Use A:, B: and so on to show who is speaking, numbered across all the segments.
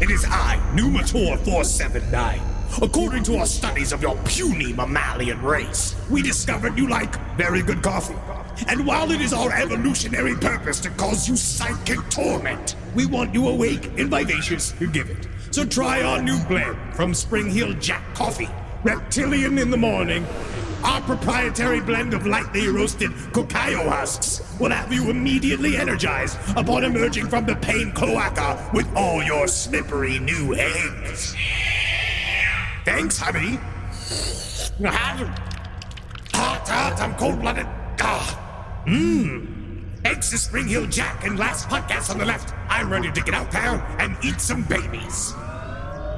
A: It is I, Numator 479. According to our studies of your puny mammalian race, we discovered you like very good coffee. And while it is our evolutionary purpose to cause you psychic torment, we want you awake and vivacious to give it. So try our new blend from Spring Hill Jack Coffee, Reptilian in the morning. Our proprietary blend of lightly roasted cacao husks will have you immediately energized upon emerging from the pain cloaca with all your slippery new eggs. Thanks, honey. Hot, I'm cold-blooded. Eggs to Spring Hill Jack and last podcast on the left. I'm ready to get out there and eat some babies.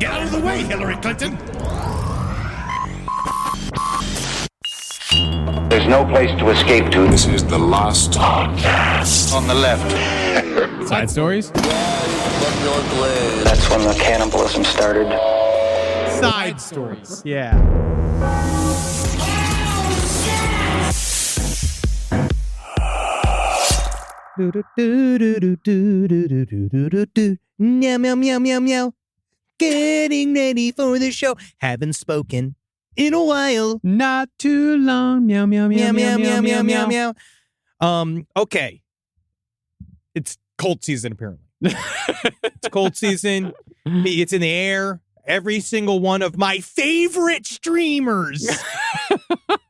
A: Get out of the way, Hillary Clinton.
B: There's no place to escape to.
C: This is the last podcast.
B: On the left.
D: Side stories?
B: That's when the cannibalism started.
D: Side stories. Yeah.
E: Meow, meow, meow, meow, meow. Getting ready for the show. Haven't spoken in a while.
D: Not too long. Meow, meow, meow,
E: Meow, meow, meow, meow, meow, meow. Okay. It's cold season, apparently. It's cold season. It's in the air. Every single one of my favorite streamers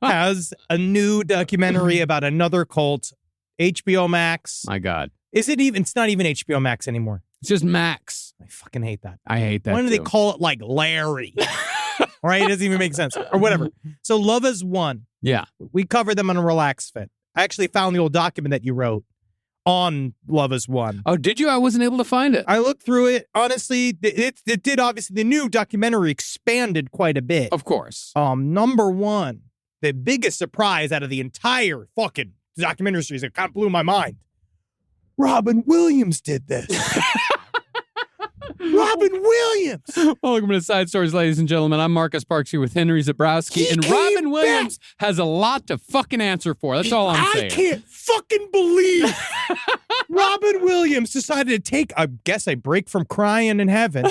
E: has a new documentary about another cult. HBO Max.
D: My God.
E: Is it even? It's not even HBO Max anymore.
D: It's just Max.
E: I fucking hate that.
D: I hate that.
E: Why do they
D: too.
E: call it like Larry? Right? It doesn't even make sense. Or whatever. So Love Has Won.
D: Yeah.
E: We covered them on a Relax Fit. I actually found the old document that you wrote on Love Has Won.
D: Oh, did you? I wasn't able to find it.
E: I looked through it. Honestly, it did obviously, the new documentary expanded quite a bit.
D: Of course.
E: Number one, the biggest surprise out of the entire fucking documentary series that kind of blew my mind. Robin Williams did this. Robin Williams.
D: Welcome to Side Stories, ladies and gentlemen. I'm Marcus Parks here with Henry Zabrowski, and Robin Williams has a lot to fucking answer for. That's all I'm saying.
E: I can't fucking believe Robin Williams decided to take, I guess, a break from crying in heaven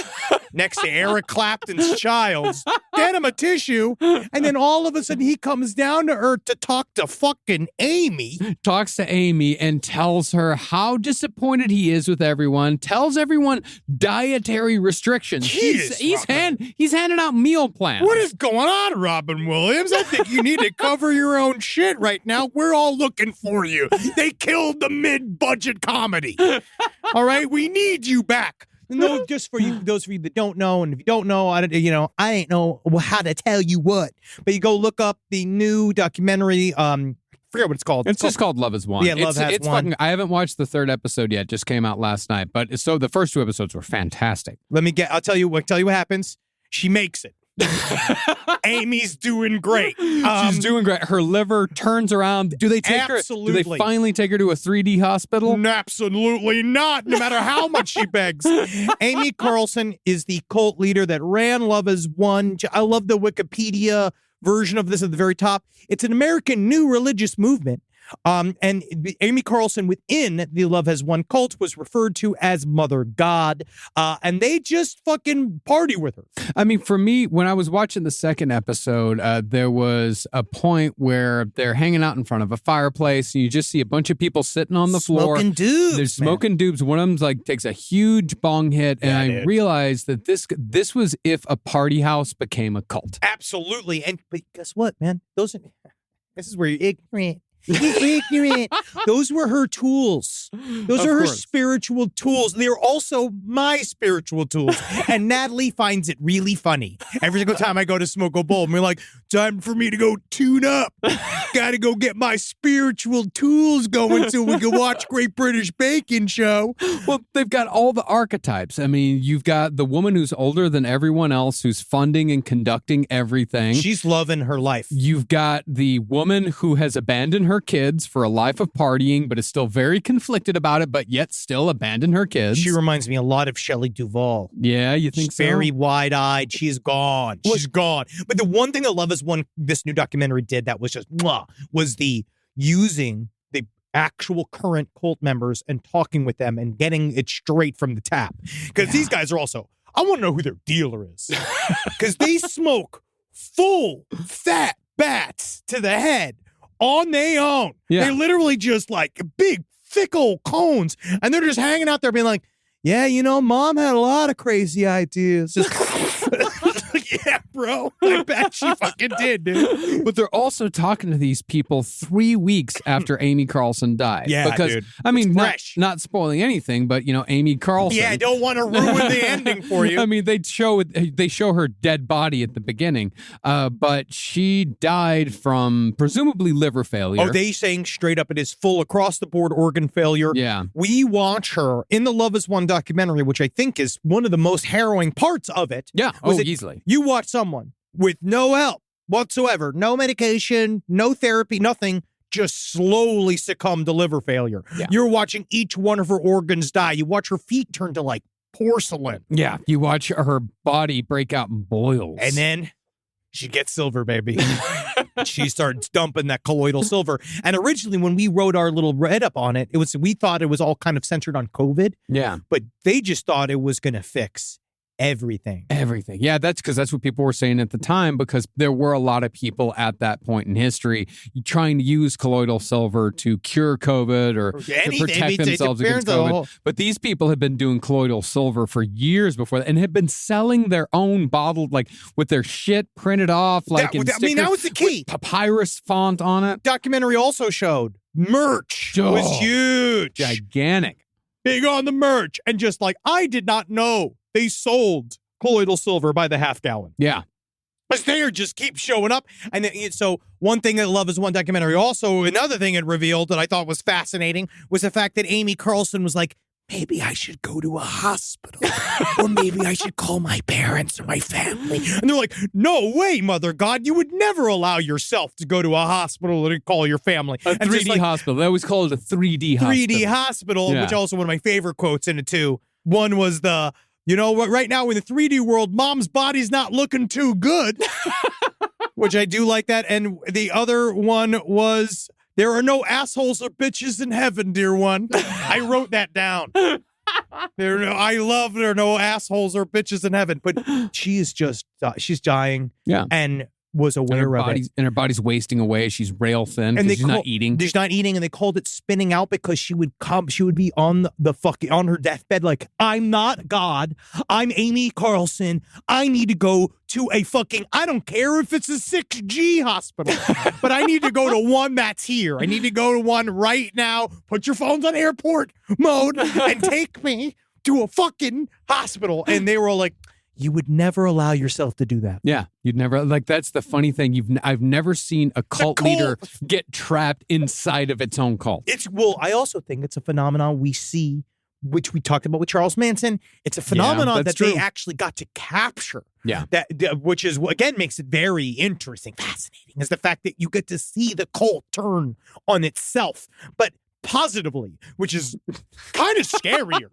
E: next to Eric Clapton's child, get him a tissue, and then all of a sudden he comes down to earth to talk to fucking Amy.
D: Talks to Amy and tells her how disappointed he is with everyone, tells everyone dietary restrictions.
E: Jeez,
D: He's handing out meal plans.
E: What is going on, Robin Williams? I think you need to cover your own shit right now. We're all looking for you. They killed the mid-budget comedy. All right, we need you back. No, just for you, those of you that don't know, and if you don't know, I ain't know how to tell you what. But you go look up the new documentary. I forget what it's called.
D: It's just called Love Has Won.
E: Yeah, Love Has Won.
D: I haven't watched the third episode yet. Just came out last night. But so the first two episodes were fantastic.
E: I'll tell you what happens. She makes it. Amy's doing great.
D: She's doing great. Her liver turns around. Do they take her? Do they finally take her to a 3D hospital?
E: Absolutely not. No matter how much she begs. Amy Carlson is the cult leader that ran Love Has Won. I love the Wikipedia version of this at the very top. It's an American new religious movement. And Amy Carlson within the Love Has Won cult was referred to as Mother God. And they just fucking party with her.
D: I mean, for me, when I was watching the second episode, there was a point where they're hanging out in front of a fireplace and you just see a bunch of people sitting on the floor.
E: Smoking dudes.
D: They're smoking dubs. One of them takes a huge bong hit. And I realized that this was if a party house became a cult.
E: Absolutely. But guess what, man? This is where you're ignorant. Ignorant. Those were her tools. Those are her spiritual tools. They're also my spiritual tools. And Natalie finds it really funny. Every single time I go to smoke a bowl, we're like, time for me to go tune up. Gotta go get my spiritual tools going so we can watch Great British Baking Show.
D: Well, they've got all the archetypes. I mean, you've got the woman who's older than everyone else, who's funding and conducting everything.
E: She's loving her life.
D: You've got the woman who has abandoned her kids for a life of partying, but is still very conflicted about it, but yet still abandoned her kids.
E: She reminds me a lot of Shelley Duvall.
D: Yeah, you think
E: She's very wide-eyed. She's gone. She's gone. But the one thing that Love Has Won, this new documentary did that was just, was the using the actual current cult members and talking with them and getting it straight from the tap. Because these guys are also, I want to know who their dealer is. Because they smoke full fat bats to the head on their own.
D: Yeah.
E: They literally just like big, thick old cones. And they're just hanging out there being like, yeah, you know, mom had a lot of crazy ideas. Just yeah, bro. I bet she fucking did, dude.
D: But they're also talking to these people 3 weeks after Amy Carlson died.
E: Yeah,
D: because,
E: dude.
D: I mean,
E: It's
D: not,
E: fresh.
D: not spoiling anything, but, you know, Amy Carlson.
E: Yeah, I don't want to ruin the ending for you.
D: I mean, they show her dead body at the beginning, but she died from presumably liver failure.
E: Oh, they saying straight up it is full across the board organ failure.
D: Yeah.
E: We watch her in the Love Is One documentary, which I think is one of the most harrowing parts of it.
D: Yeah.
E: Was
D: Oh,
E: it-
D: easily.
E: You watch someone with no help whatsoever, no medication, no therapy, nothing, just slowly succumb to liver failure.
D: Yeah.
E: You're watching each one of her organs die. You watch her feet turn to like porcelain.
D: Yeah. You watch her body break out in boils.
E: And then she gets silver, baby. She starts dumping that colloidal silver. And originally, when we wrote our little write-up on it, we thought it was all kind of centered on COVID,
D: yeah.
E: but they just thought it was going to fix everything.
D: Everything. Yeah, that's because that's what people were saying at the time, because there were a lot of people at that point in history trying to use colloidal silver to cure COVID or to
E: Anything.
D: protect
E: I mean,
D: themselves
E: it
D: against
E: depends on the
D: COVID.
E: whole-
D: But these people had been doing colloidal silver for years before that and had been selling their own bottled, like with their shit printed off, like in
E: that was the key.
D: with papyrus font on it.
E: Documentary also showed merch was
D: Oh.
E: huge.
D: Gigantic.
E: Big on the merch. And just like, I did not know they sold colloidal silver by the half gallon.
D: Yeah.
E: Because they just keep showing up. And then, so one thing that Love Is One documentary also, another thing it revealed that I thought was fascinating was the fact that Amy Carlson was like, maybe I should go to a hospital or maybe I should call my parents or my family. And they're like, no way, Mother God, you would never allow yourself to go to a hospital and call your family.
D: A
E: And just
D: 3D
E: like,
D: hospital. They always call it a 3D hospital.
E: 3D hospital,
D: Yeah.
E: which also one of my favorite quotes in it too. One was you know what, right now in the 3D world, mom's body's not looking too good, which I do like that. And the other one was, there are no assholes or bitches in heaven, dear one. I wrote that down. There are no assholes or bitches in heaven, but she is just, she's dying.
D: Yeah.
E: And was
D: And
E: aware
D: her,
E: of
D: body's,
E: it.
D: and her body's wasting away. She's rail thin
E: And
D: because she's
E: call-
D: not eating.
E: She's not eating, and they called it spinning out because she would be on on her deathbed like, I'm not God. I'm Amy Carlson. I need to go to a I don't care if it's a 6G hospital, but I need to go to one that's here. I need to go to one right now. Put your phones on airport mode and take me to a fucking hospital. And they were all like, you would never allow yourself to do that.
D: Yeah, you'd never that's the funny thing. I've never seen a cult leader get trapped inside of its own cult.
E: I also think it's a phenomenon we see, which we talked about with Charles Manson. It's a phenomenon
D: that's
E: that they
D: true.
E: actually got to capture.
D: Yeah.
E: Which is, again, makes it very interesting, fascinating, is the fact that you get to see the cult turn on itself, but positively, which is kind of scarier.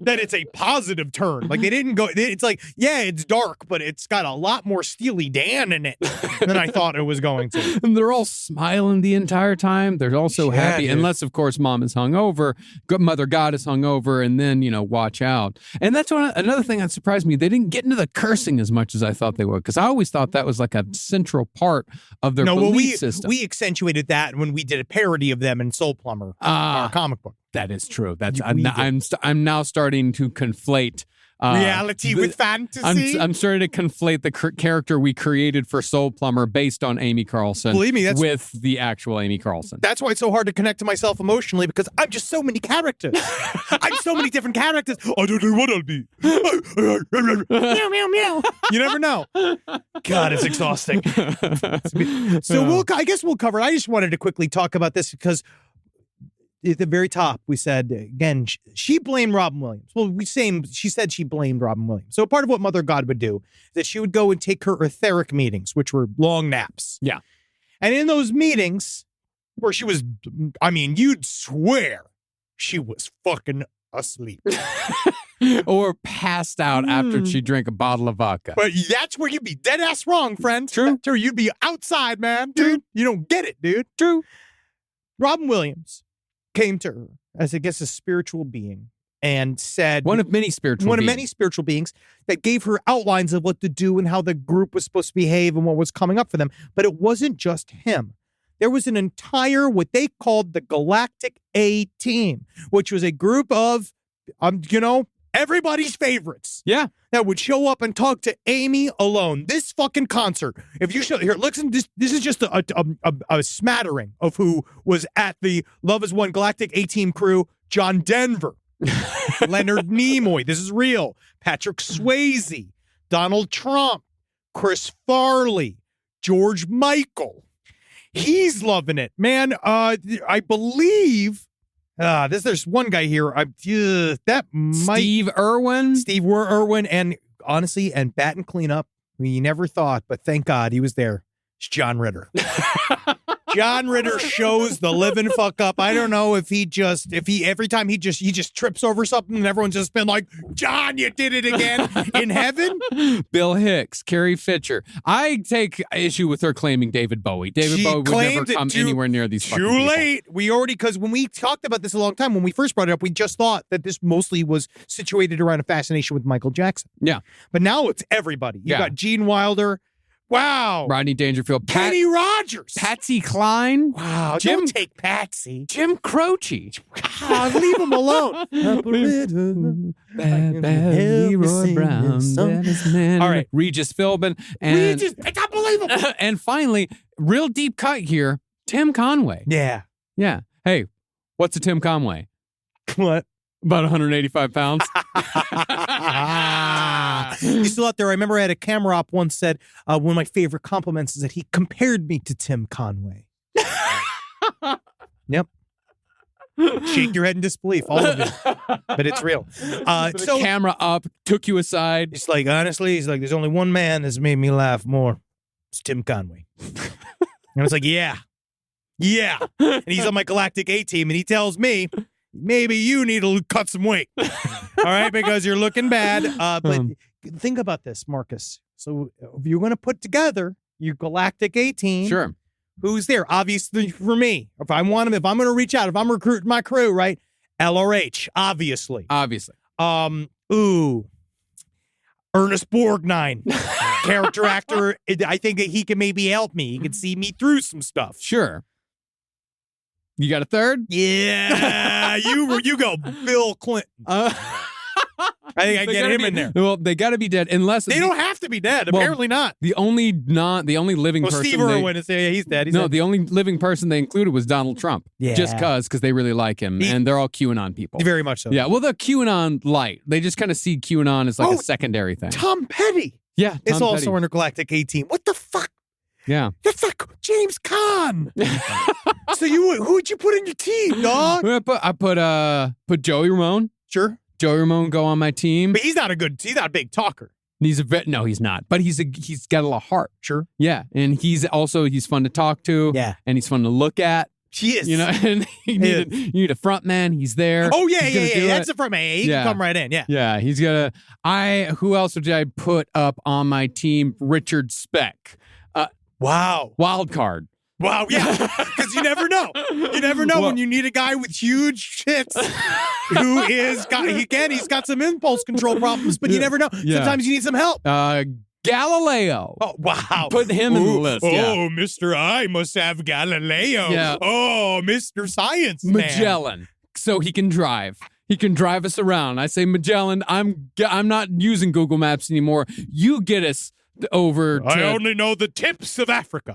E: That it's a positive turn. Like, they didn't go, it's like, yeah, it's dark, but it's got a lot more Steely Dan in it than I thought it was going to.
D: And they're all smiling the entire time. They're all so
E: Yeah,
D: happy,
E: dude.
D: unless, of course, mom is hungover, Mother God is hungover, and then, watch out. And that's another thing that surprised me. They didn't get into the cursing as much as I thought they would, because I always thought that was like a central part of their belief system.
E: We accentuated that when we did a parody of them in Soul Plumber, our comic book.
D: That is true. That's
E: We did.
D: I'm now starting to conflate
E: Reality with fantasy.
D: I'm starting to conflate the character we created for Soul Plumber based on Amy Carlson.
E: Believe me, that's-
D: with the actual Amy Carlson.
E: That's why it's so hard to connect to myself emotionally, because I'm just so many characters. I'm so many different characters. I don't know what I'll be. Meow, meow, meow. You never know. God, it's exhausting. So I guess we'll cover it. I just wanted to quickly talk about this because at the very top, we said, again, she blamed Robin Williams. Well, she said she blamed Robin Williams. So part of what Mother God would do is that she would go and take her etheric meetings, which were long naps.
D: Yeah.
E: And in those meetings, where she was, you'd swear she was fucking asleep.
D: Or passed out after she drank a bottle of vodka.
E: But that's where you'd be dead ass wrong, friend.
D: True.
E: That's where you'd be outside, man. Dude, you don't get it, dude. True. Robin Williams came to her as, I guess, a spiritual being and said
D: One of many spiritual
E: one of
D: beings.
E: many spiritual beings that gave her outlines of what to do and how the group was supposed to behave and what was coming up for them. But it wasn't just him. There was an entire, what they called the Galactic A Team, which was a group of, everybody's favorites.
D: Yeah.
E: That would show up and talk to Amy alone. This fucking concert. If you show here, listen. This is just a smattering of who was at the Love Is One Galactic A-Team crew. John Denver, Leonard Nimoy. This is real. Patrick Swayze, Donald Trump, Chris Farley, George Michael. He's loving it, man. I believe. There's one guy here. That might
D: Steve Irwin.
E: Steve Irwin, and honestly, and bat and cleanup. We never thought, but thank God he was there. It's John Ritter. John Ritter shows the living fuck up. I don't know if he every time he just trips over something and everyone's just been like, John, you did it again in heaven.
D: Bill Hicks, Carrie Fisher. I take issue with her claiming David Bowie. David Bowie would never come anywhere near these fucking
E: Too
D: people.
E: late. We already, because when we talked about this a long time, when we first brought it up, we just thought that this mostly was situated around a fascination with Michael Jackson.
D: Yeah.
E: But now it's everybody. You
D: Yeah.
E: got Gene Wilder. Wow.
D: Rodney Dangerfield.
E: Kenny Rogers.
D: Patsy Cline.
E: Wow.
D: Jim-
E: Don't take Patsy.
D: Jim Croce.
E: Leave him alone.
D: Bad Leroy Brown. Baddest man.
E: All right.
D: Regis Philbin. And,
E: It's unbelievable.
D: and finally, real deep cut here, Tim Conway.
E: Yeah.
D: Yeah. Hey, what's a Tim Conway?
E: What?
D: About 185 pounds.
E: He's still out there. I remember I had a camera op once said, one of my favorite compliments is that he compared me to Tim Conway. Yep. Shake your head in disbelief, all of it. But it's real.
D: So camera up, took you aside.
E: It's like, honestly, he's like, there's only one man that's made me laugh more. It's Tim Conway. And I was like, yeah. And he's on my Galactic A-Team, and he tells me, maybe you need to cut some weight. All right, because you're looking bad. But think about this, Marcus. So if you're going to put together your Galactic A-Team,
D: Sure.
E: who's there? Obviously, for me, if I'm going to reach out, if I'm recruiting my crew, right? LRH, obviously.
D: Obviously.
E: Ernest Borgnine, character actor. I think that he can maybe help me. He can see me through some stuff.
D: Sure. You got a third?
E: Yeah, you go, Bill Clinton. I think I get him in there.
D: Well, they got to be dead unless
E: They don't have to be dead.
D: Well,
E: Apparently not.
D: The only living
E: Well,
D: person.
E: Steve Irwin is there. Yeah, he's dead.
D: The only living person they included was Donald Trump.
E: Yeah.
D: Just because they really like him, and they're all QAnon people.
E: Very much so.
D: Yeah. Well, the QAnon light. They just kind of see QAnon as like a secondary thing.
E: Tom Petty
D: Yeah.
E: is
D: Tom
E: also
D: Petty.
E: in a Galactic A-Team. What the fuck?
D: Yeah.
E: That's like James Caan. So who'd you put in your team, dog?
D: I put Joey Ramone.
E: Sure.
D: Joey Ramone go on my team.
E: But he's not a big talker.
D: He's no, he's not. But he's got a lot of heart.
E: Sure.
D: Yeah, and he's fun to talk to.
E: Yeah.
D: And he's fun to look at.
E: He is.
D: You know, and you need a front man. He's there.
E: Oh, yeah,
D: He's gonna do
E: That's
D: it.
E: the front man. He
D: Yeah.
E: can come right in. Yeah.
D: Yeah, he's gonna. Who else did I put up on my team? Richard Speck.
E: Wow.
D: Wild card.
E: Wow. Yeah. Because you never know. You never know when you need a guy with huge shits who he's got some impulse control problems, but you never know.
D: Yeah.
E: Sometimes you need some help.
D: Galileo.
E: Oh, wow.
D: Put him in the list. Yeah.
E: Oh, Mr. I must have Galileo.
D: Yeah.
E: Oh, Mr. Science Man.
D: Magellan. So he can drive. He can drive us around. I say, Magellan, I'm not using Google Maps anymore. You get us over to...
E: I only know the tips of Africa.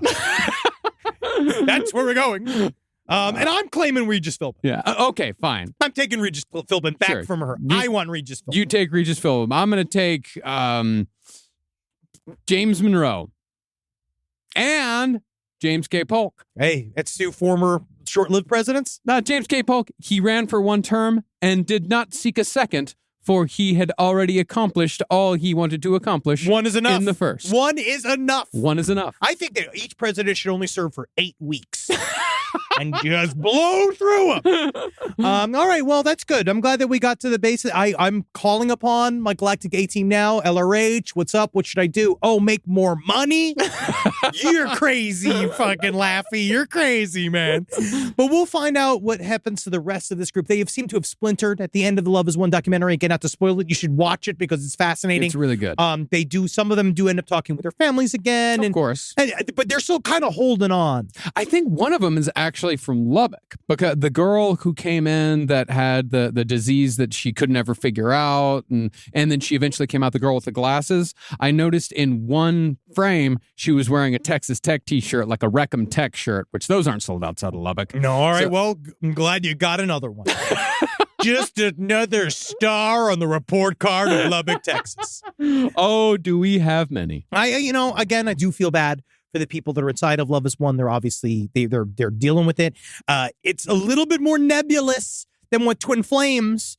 E: That's where we're going. And I'm claiming Regis Philbin.
D: Yeah. Okay, fine.
E: I'm taking Regis Philbin back
D: Sure.
E: from her.
D: You-
E: I want Regis Philbin.
D: You take Regis Philbin. I'm going to take James Monroe and James K. Polk.
E: Hey, that's two former short-lived presidents.
D: James K. Polk, he ran for one term and did not seek a second, for he had already accomplished all he wanted to accomplish.
E: One is enough.
D: In the first.
E: One is enough.
D: One is enough.
E: I think that each president should only serve for 8 weeks. and just blow through them. All right, well, that's good. I'm glad that we got to the base. I'm calling upon my Galactic A-Team now. LRH, what's up? What should I do? Oh, make more money? You're crazy, you fucking Laffy. You're crazy, man. But we'll find out what happens to the rest of this group. They seem to have splintered at the end of the Love Is One documentary. Again, not to spoil it, you should watch it because it's fascinating.
D: It's really good.
E: Some of them do end up talking with their families again.
D: Of course.
E: But they're still kind of holding on.
D: I think one of them is actually from Lubbock, because the girl who came in that had the disease that she couldn't ever figure out, and then she eventually came out, the girl with the glasses. I noticed in one frame she was wearing a Texas Tech t-shirt, like a Reckham Tech shirt, which those aren't sold outside of Lubbock.
E: No, all right. Well, I'm glad you got another one. Just another star on the report card of Lubbock, Texas.
D: Oh, do we have many?
E: Again, I do feel bad for the people that are inside of Love Is One. They're obviously they're dealing with it. It's a little bit more nebulous than what Twin Flames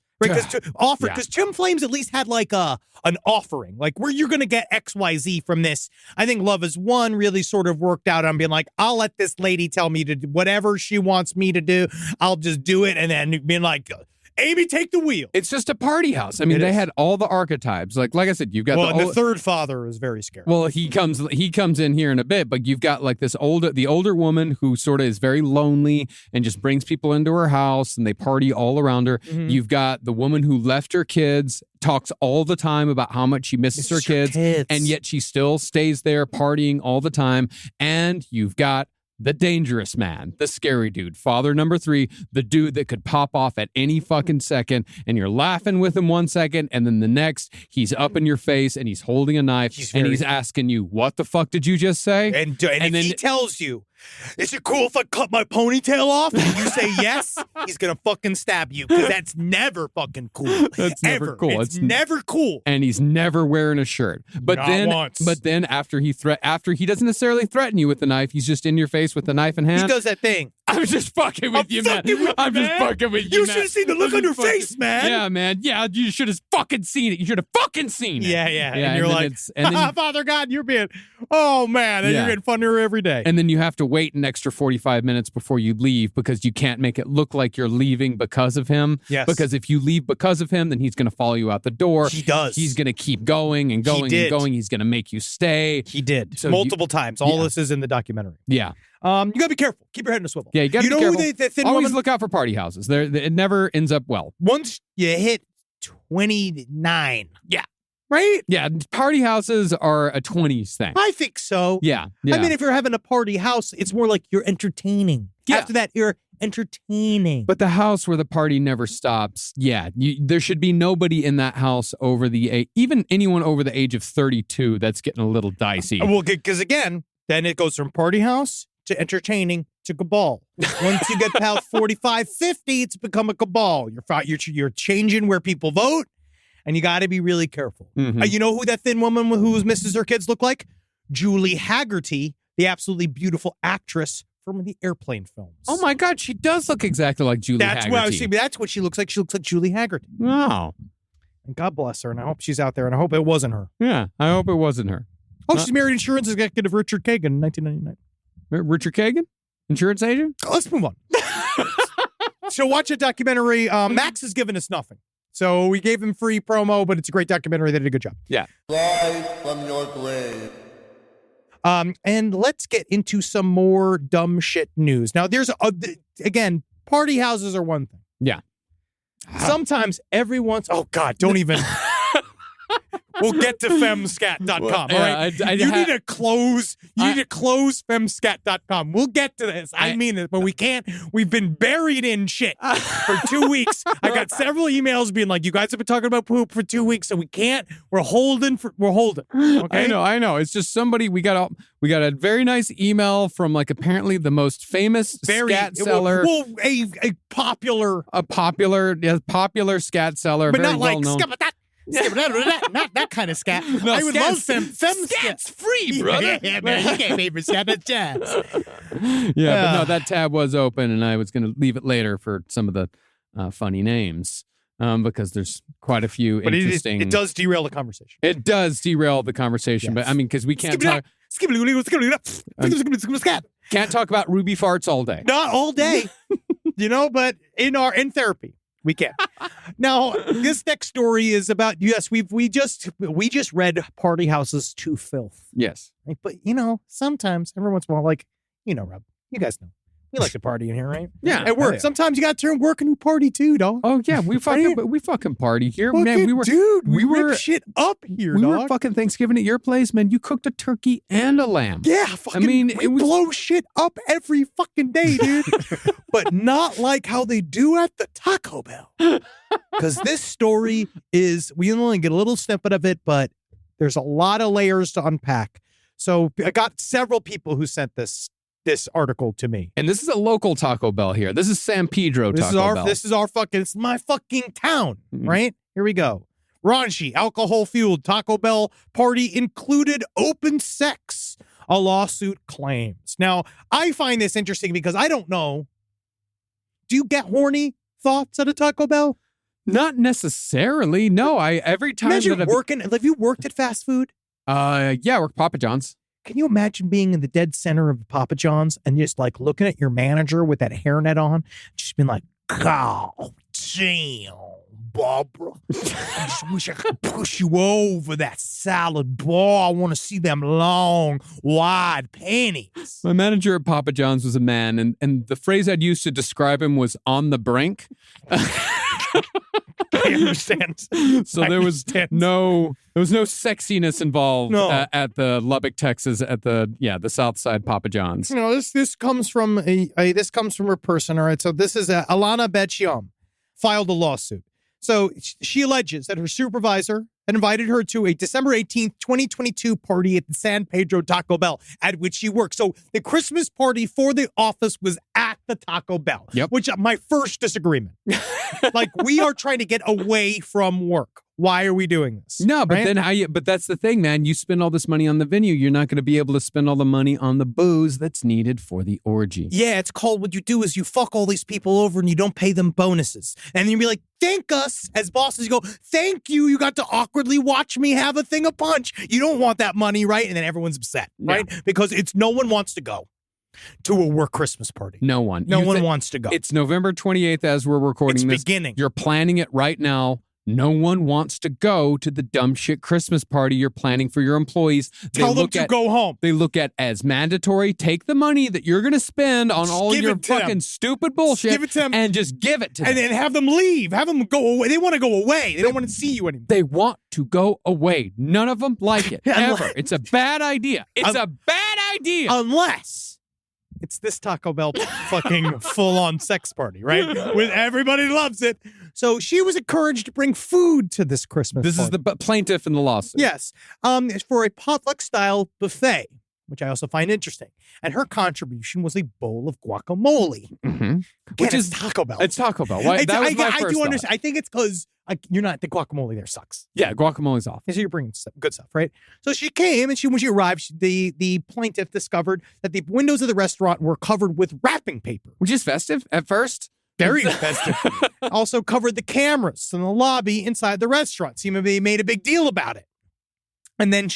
E: offered, because Twin Flames at least had like an offering, like where you're going to get XYZ from this. I think Love Is One really sort of worked out on being like, I'll let this lady tell me to do whatever she wants me to do. I'll just do it, and then being like, Amy, take the wheel.
D: It's just a party house. I mean, they had all the archetypes. Like I said, you've got
E: the third father is very scary.
D: Well, he comes in here in a bit, but you've got like the older woman who sort of is very lonely and just brings people into her house and they party all around her. Mm-hmm. You've got the woman who left her kids, talks all the time about how much she misses her kids, and yet she still stays there partying all the time. And you've got the dangerous man, the scary dude, father number 3, the dude that could pop off at any fucking second, and you're laughing with him one second, and then the next, he's up in your face, and he's holding a knife, he's asking you, what the fuck did you just say?
E: And then he tells you, is it cool if I cut my ponytail off? And you say yes, he's going to fucking stab you, because that's never fucking cool.
D: That's never cool.
E: It's never cool.
D: And he's never wearing a shirt. But then after he doesn't necessarily threaten you with the knife, he's just in your face with the knife in hand.
E: He does that thing.
D: I'm just fucking with you, man. I'm just fucking with you,
E: You
D: man.
E: should have seen the look on your face, man.
D: Yeah, man. Yeah, you should have fucking seen it. You should have fucking seen it.
E: Yeah. And you're like, Father God, you're being, oh, man. And you're getting funnier every day.
D: And then you have to wait an extra 45 minutes before you leave because you can't make it look like you're leaving because of him.
E: Yes.
D: Because if you leave because of him, then he's going to follow you out the door.
E: He does.
D: He's going to keep going and going and going. He's going to make you stay.
E: He did. So multiple times. All this is in the documentary.
D: Yeah.
E: You gotta be careful. Keep your head in a swivel.
D: Yeah, you gotta be careful.
E: The thin
D: Always
E: woman,
D: look out for party houses. It never ends up well.
E: Once you hit 29.
D: Yeah.
E: Right?
D: Yeah, party houses are a 20s thing.
E: I think so.
D: Yeah.
E: I mean, if you're having a party house, it's more like you're entertaining.
D: Yeah.
E: After that, you're entertaining.
D: But the house where the party never stops, there should be nobody in that house over even anyone over the age of 32 that's getting a little dicey.
E: Well, because again, then it goes from party house to entertaining to cabal. Once you get past 45, 50, it's become a cabal. You're changing where people vote, and you got to be really careful.
D: Mm-hmm.
E: You know who that thin woman who misses her kids look like? Julie Haggerty, the absolutely beautiful actress from the Airplane films.
D: Oh my God, she does look exactly like Julie Haggerty.
E: That's what she looks like. She looks like Julie Haggerty.
D: Wow.
E: And God bless her, and I hope she's out there, and I hope it wasn't her.
D: Yeah, I hope it wasn't her.
E: Oh, she's married insurance executive Richard Kagan in 1999.
D: Richard Kagan? Insurance agent?
E: Let's move on. So watch a documentary. Max has given us nothing. So we gave him free promo, but it's a great documentary. They did a good job.
D: Yeah.
F: Live from your grave.
E: And let's get into some more dumb shit news. Now, again, party houses are one thing.
D: Yeah.
E: Sometimes oh God, don't even. We'll get to femscat.com. All right. You need to close femscat.com. We'll get to this. I mean it, but we can't. We've been buried in shit for 2 weeks. I got several emails being like, you guys have been talking about poop for 2 weeks, so we can't. We're holding. Okay.
D: I know. It's just somebody, we got a very nice email from like apparently the most famous scat seller.
E: A popular
D: scat seller.
E: But
D: very
E: not like
D: well-known.
E: Not that kind of scat.
D: No,
E: I would love scat's
D: Scat's free, brother.
E: Yeah, man. You can't pay for scat. That's jazz.
D: But no, that tab was open, and I was going to leave it later for some of the funny names because there's quite a few interesting.
E: It does derail the conversation.
D: It does derail the conversation,
E: Yes.
D: but I mean, because we can't talk. Can't talk about Ruby farts all day.
E: Not all day, but in therapy we can. Now, this next story is about we just read Party Houses to Filth.
D: Yes.
E: Right? But sometimes every once in a while, Rob, you guys know. We like to party in here, right?
D: Yeah.
E: At work.
D: Yeah.
E: Sometimes you got to turn work into a party too, dog.
D: Oh yeah, we fucking party here, man. We were
E: rip shit up here,
D: we
E: dog.
D: were fucking Thanksgiving at your place, man. You cooked a turkey and a lamb.
E: Yeah, fucking. We blow shit up every fucking day, dude. But not like how they do at the Taco Bell. Because this story we only get a little snippet of it, but there's a lot of layers to unpack. So I got several people who sent this article to me.
D: And this is a local Taco Bell here. This is San Pedro Taco Bell.
E: It's my fucking town, right? Here we go. Raunchy, alcohol-fueled Taco Bell party included open sex, a lawsuit claims. Now, I find this interesting because I don't know. Do you get horny thoughts at a Taco Bell?
D: Not necessarily. No, every time
E: Imagine
D: that
E: working. Have you worked at fast food?
D: I work Papa John's.
E: Can you imagine being in the dead center of Papa John's and just looking at your manager with that hairnet on, just being like, God damn, Barbara. I just wish I could push you over that salad bar. I want to see them long, wide panties.
D: My manager at Papa John's was a man, and the phrase I'd use to describe him was on the brink.
E: I understand.
D: So there was no sexiness involved at the Lubbock, Texas, at the South Side Papa John's.
E: This comes from a person. All right. So this is Alana Bet-Yom filed a lawsuit. So she alleges that her supervisor had invited her to a December 18th, 2022 party at the San Pedro Taco Bell at which she worked. So the Christmas party for the office was at the Taco Bell, which my first disagreement. We are trying to get away from work. Why are we doing this?
D: No, but then but that's the thing, man. You spend all this money on the venue. You're not going to be able to spend all the money on the booze that's needed for the orgy.
E: Yeah, it's called what you do is you fuck all these people over and you don't pay them bonuses. And you'll be like, thank us. As bosses, you go, thank you. You got to awkwardly watch me have a thing of punch. You don't want that money, right? And then everyone's upset, right? Yeah. Because no one wants to go to a work Christmas party.
D: No one.
E: No one wants to go.
D: It's November 28th as we're recording this.
E: Beginning.
D: You're planning it right now. No one wants to go to the dumb shit Christmas party you're planning for your employees.
E: Tell them to go home.
D: They look at as mandatory. Take the money that you're going to spend on all your fucking stupid bullshit
E: give it to them.
D: And just give it to them.
E: And then have them leave. Have them go away. They want to go away. They don't want to see you anymore.
D: They want to go away. None of them like it. Ever. It's a bad idea. It's a bad idea.
E: Unless it's this Taco Bell fucking full-on sex party, right? With everybody loves it. So she was encouraged to bring food to this Christmas
D: This
E: party.
D: is the plaintiff in the lawsuit.
E: Yes. It's for a potluck-style buffet, which I also find interesting. And her contribution was a bowl of guacamole.
D: Mm-hmm.
E: Which is Taco Bell.
D: It's Taco Bell. That was my first
E: I do
D: thought.
E: understand. I think it's because the guacamole there sucks.
D: Yeah, guacamole's off.
E: So you're bringing good stuff, right? So she came, and when she arrived, the plaintiff discovered that the windows of the restaurant were covered with wrapping paper.
D: Which is festive at first.
E: Very festive. Also covered the cameras in the lobby inside the restaurant. Seemed to be made a big deal about it. And then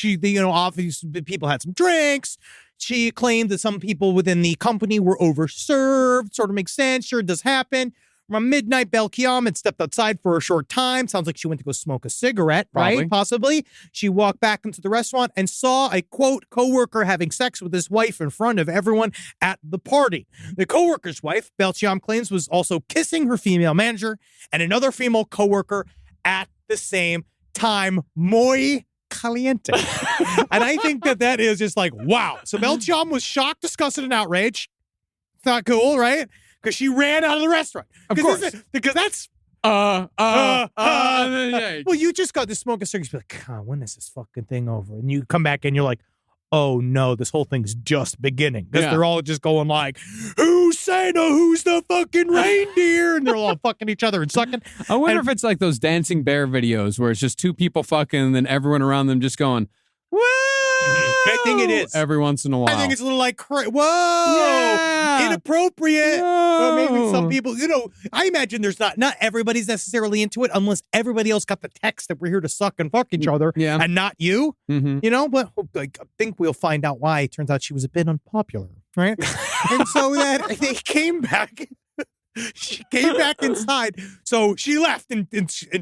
E: obviously people had some drinks. She claimed that some people within the company were overserved. Sort of makes sense. Sure, it does happen. Around midnight, Bet-Yom had stepped outside for a short time. Sounds like she went to go smoke a cigarette, right? Possibly. She walked back into the restaurant and saw a, quote, coworker having sex with his wife in front of everyone at the party. The coworker's wife, Bet-Yom claims, was also kissing her female manager and another female coworker at the same time. Muy caliente. And I think that is just like, wow. So Bet-Yom was shocked, disgusted, and outraged. It's not cool, right? Because she ran out of the restaurant.
D: Of course.
E: Because that's...
D: yeah.
E: Well, you just got to smoke a cigarette. You're like, God, when is this fucking thing over? And you come back and you're like, oh no, this whole thing's just beginning. Because they're all just going like, who's Santa? Who's the fucking reindeer? And they're all fucking each other and sucking.
D: I wonder if it's like those dancing bear videos where it's just two people fucking and then everyone around them just going, woo!
E: I think it is.
D: Every once in a while.
E: I think it's a little like, whoa,
D: Yeah.
E: inappropriate. But maybe
D: No.
E: some people, I imagine there's not everybody's necessarily into it unless everybody else got the text that we're here to suck and fuck each other
D: Yeah.
E: and not you,
D: Mhm.
E: but I think we'll find out why. It turns out she was a bit unpopular, right? And so that they came back. She came back inside. So she left in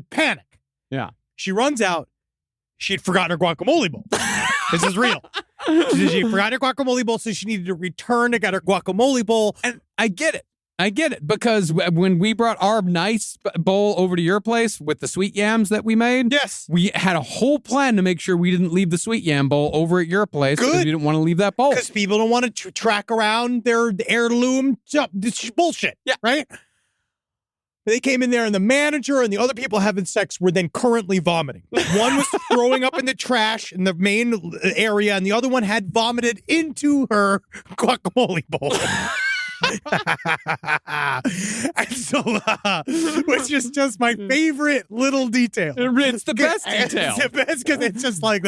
E: panic.
D: Yeah.
E: She runs out. She had forgotten her guacamole bowl. This is real. She forgot her guacamole bowl, so she needed to return to get her guacamole bowl.
D: And I get it. Because when we brought our nice bowl over to your place with the sweet yams that we made,
E: Yes.
D: we had a whole plan to make sure we didn't leave the sweet yam bowl over at your place because
E: Good.
D: we didn't want to leave that bowl.
E: Because people don't want to track around their heirloom stuff. This is bullshit.
D: Yeah.
E: Right? They came in there, and the manager and the other people having sex were then currently vomiting. One was throwing up in the trash in the main area, and the other one had vomited into her guacamole bowl. And so, which is just my favorite little detail.
D: It's the best
E: It's
D: detail.
E: the best because it's just like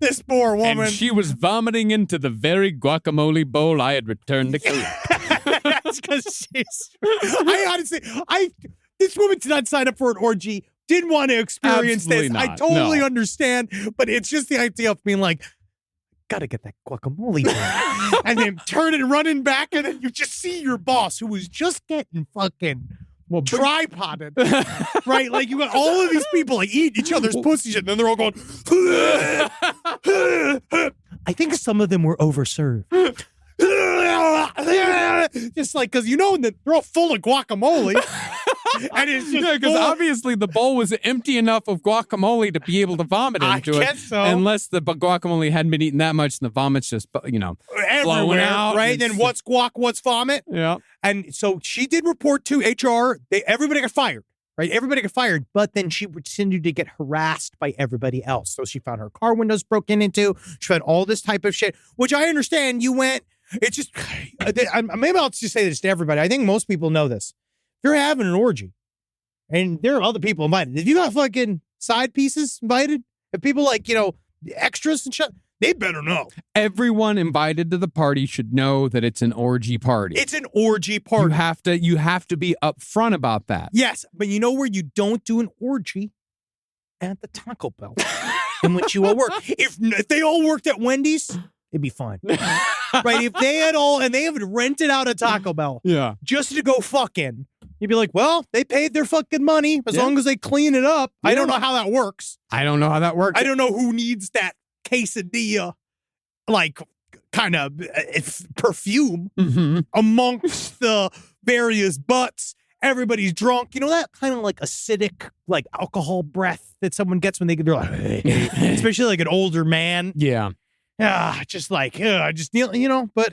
E: this poor woman.
D: And she was vomiting into the very guacamole bowl I had returned to collect.
E: That's because she's. I honestly, this woman did not sign up for an orgy. Didn't want to experience
D: Absolutely
E: this. I
D: not.
E: totally
D: No.
E: understand, but it's just the idea of being like, gotta get that guacamole bowl. And then turning and running back, and then you just see your boss who was just getting fucking tripoded, right? Like you got all of these people like eating each other's pussies, and then they're all going. I think some of them were overserved. Just like because they're all full of guacamole, and it's just
D: Because
E: full-
D: obviously the bowl was empty enough of guacamole to be able to vomit
E: I
D: into it.
E: guess so.
D: Unless the guacamole hadn't been eaten that much and the vomit's just, flowing
E: everywhere,
D: out.
E: right? Then what's guac, what's vomit?
D: Yeah.
E: And so she did report to HR. Everybody got fired, right? Everybody got fired, but then she continued to get harassed by everybody else. So she found her car windows broken into. She found all this type of shit, which I understand. You went. It's just maybe I'll just say this to everybody. I think most people know this. If you're having an orgy, and there are other people invited, if you got fucking side pieces invited, if people like extras and shit, they better know.
D: Everyone invited to the party should know that it's an orgy party.
E: It's an orgy party.
D: You have to be upfront about that.
E: Yes, but you know where you don't do an orgy? At the Taco Bell, in which you all work. If they all worked at Wendy's, it'd be fine. Right? If they had they have rented out a Taco Bell
D: Yeah.
E: just to go fucking, you'd be like, well, they paid their fucking money as long as they clean it up. I don't know how that works.
D: I don't know how that works.
E: I don't know who needs that quesadilla, like, kind of perfume
D: Mhm.
E: amongst the various butts. Everybody's drunk. You know that kind of like acidic, like alcohol breath that someone gets when they're like, especially like an older man.
D: Yeah.
E: Just like, just but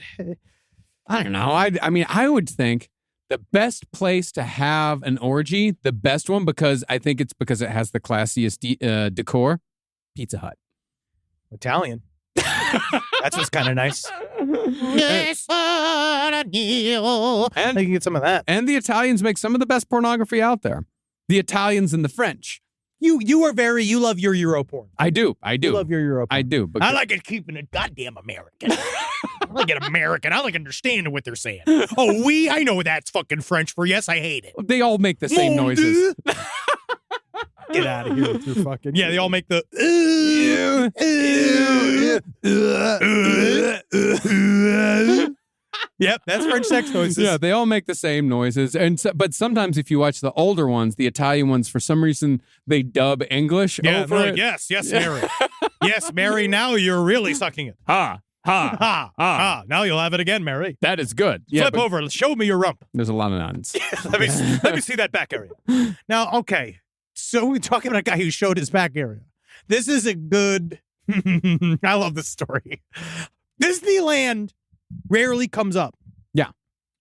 D: I don't know. I mean, I would think the best place to have an orgy, the best one, because I think it's because it has the classiest decor, Pizza Hut.
E: Italian. That's what's kind of nice. Yes, I
D: And
E: can get some of that.
D: and the Italians make some of the best pornography out there. The Italians and the French.
E: You love your Euro porn.
D: I do.
E: You love your Euro porn.
D: I do.
E: I like it keeping it goddamn American. I like it American. I like understanding what they're saying. Oh, I know that's fucking French for yes, I hate it.
D: They all make the same
E: Mon
D: noises.
E: Dieu. Get out of here with your fucking. Yeah, they all make the. Yep, that's French sex noises.
D: Yeah, they all make the same noises. But sometimes if you watch the older ones, the Italian ones, for some reason, they dub English over
E: they're
D: it.
E: like, yes, Mary. Yes, Mary, now you're really sucking it.
D: Ha, ha,
E: Ha. Now you'll have it again, Mary.
D: that is good. Yeah,
E: Flip
D: but
E: over. Show me your rump.
D: there's a lot of nuns.
E: let me see that back area. Now, okay. So we're talking about a guy who showed his back area. This is a good. I love this story. Disneyland rarely comes up.
D: Yeah.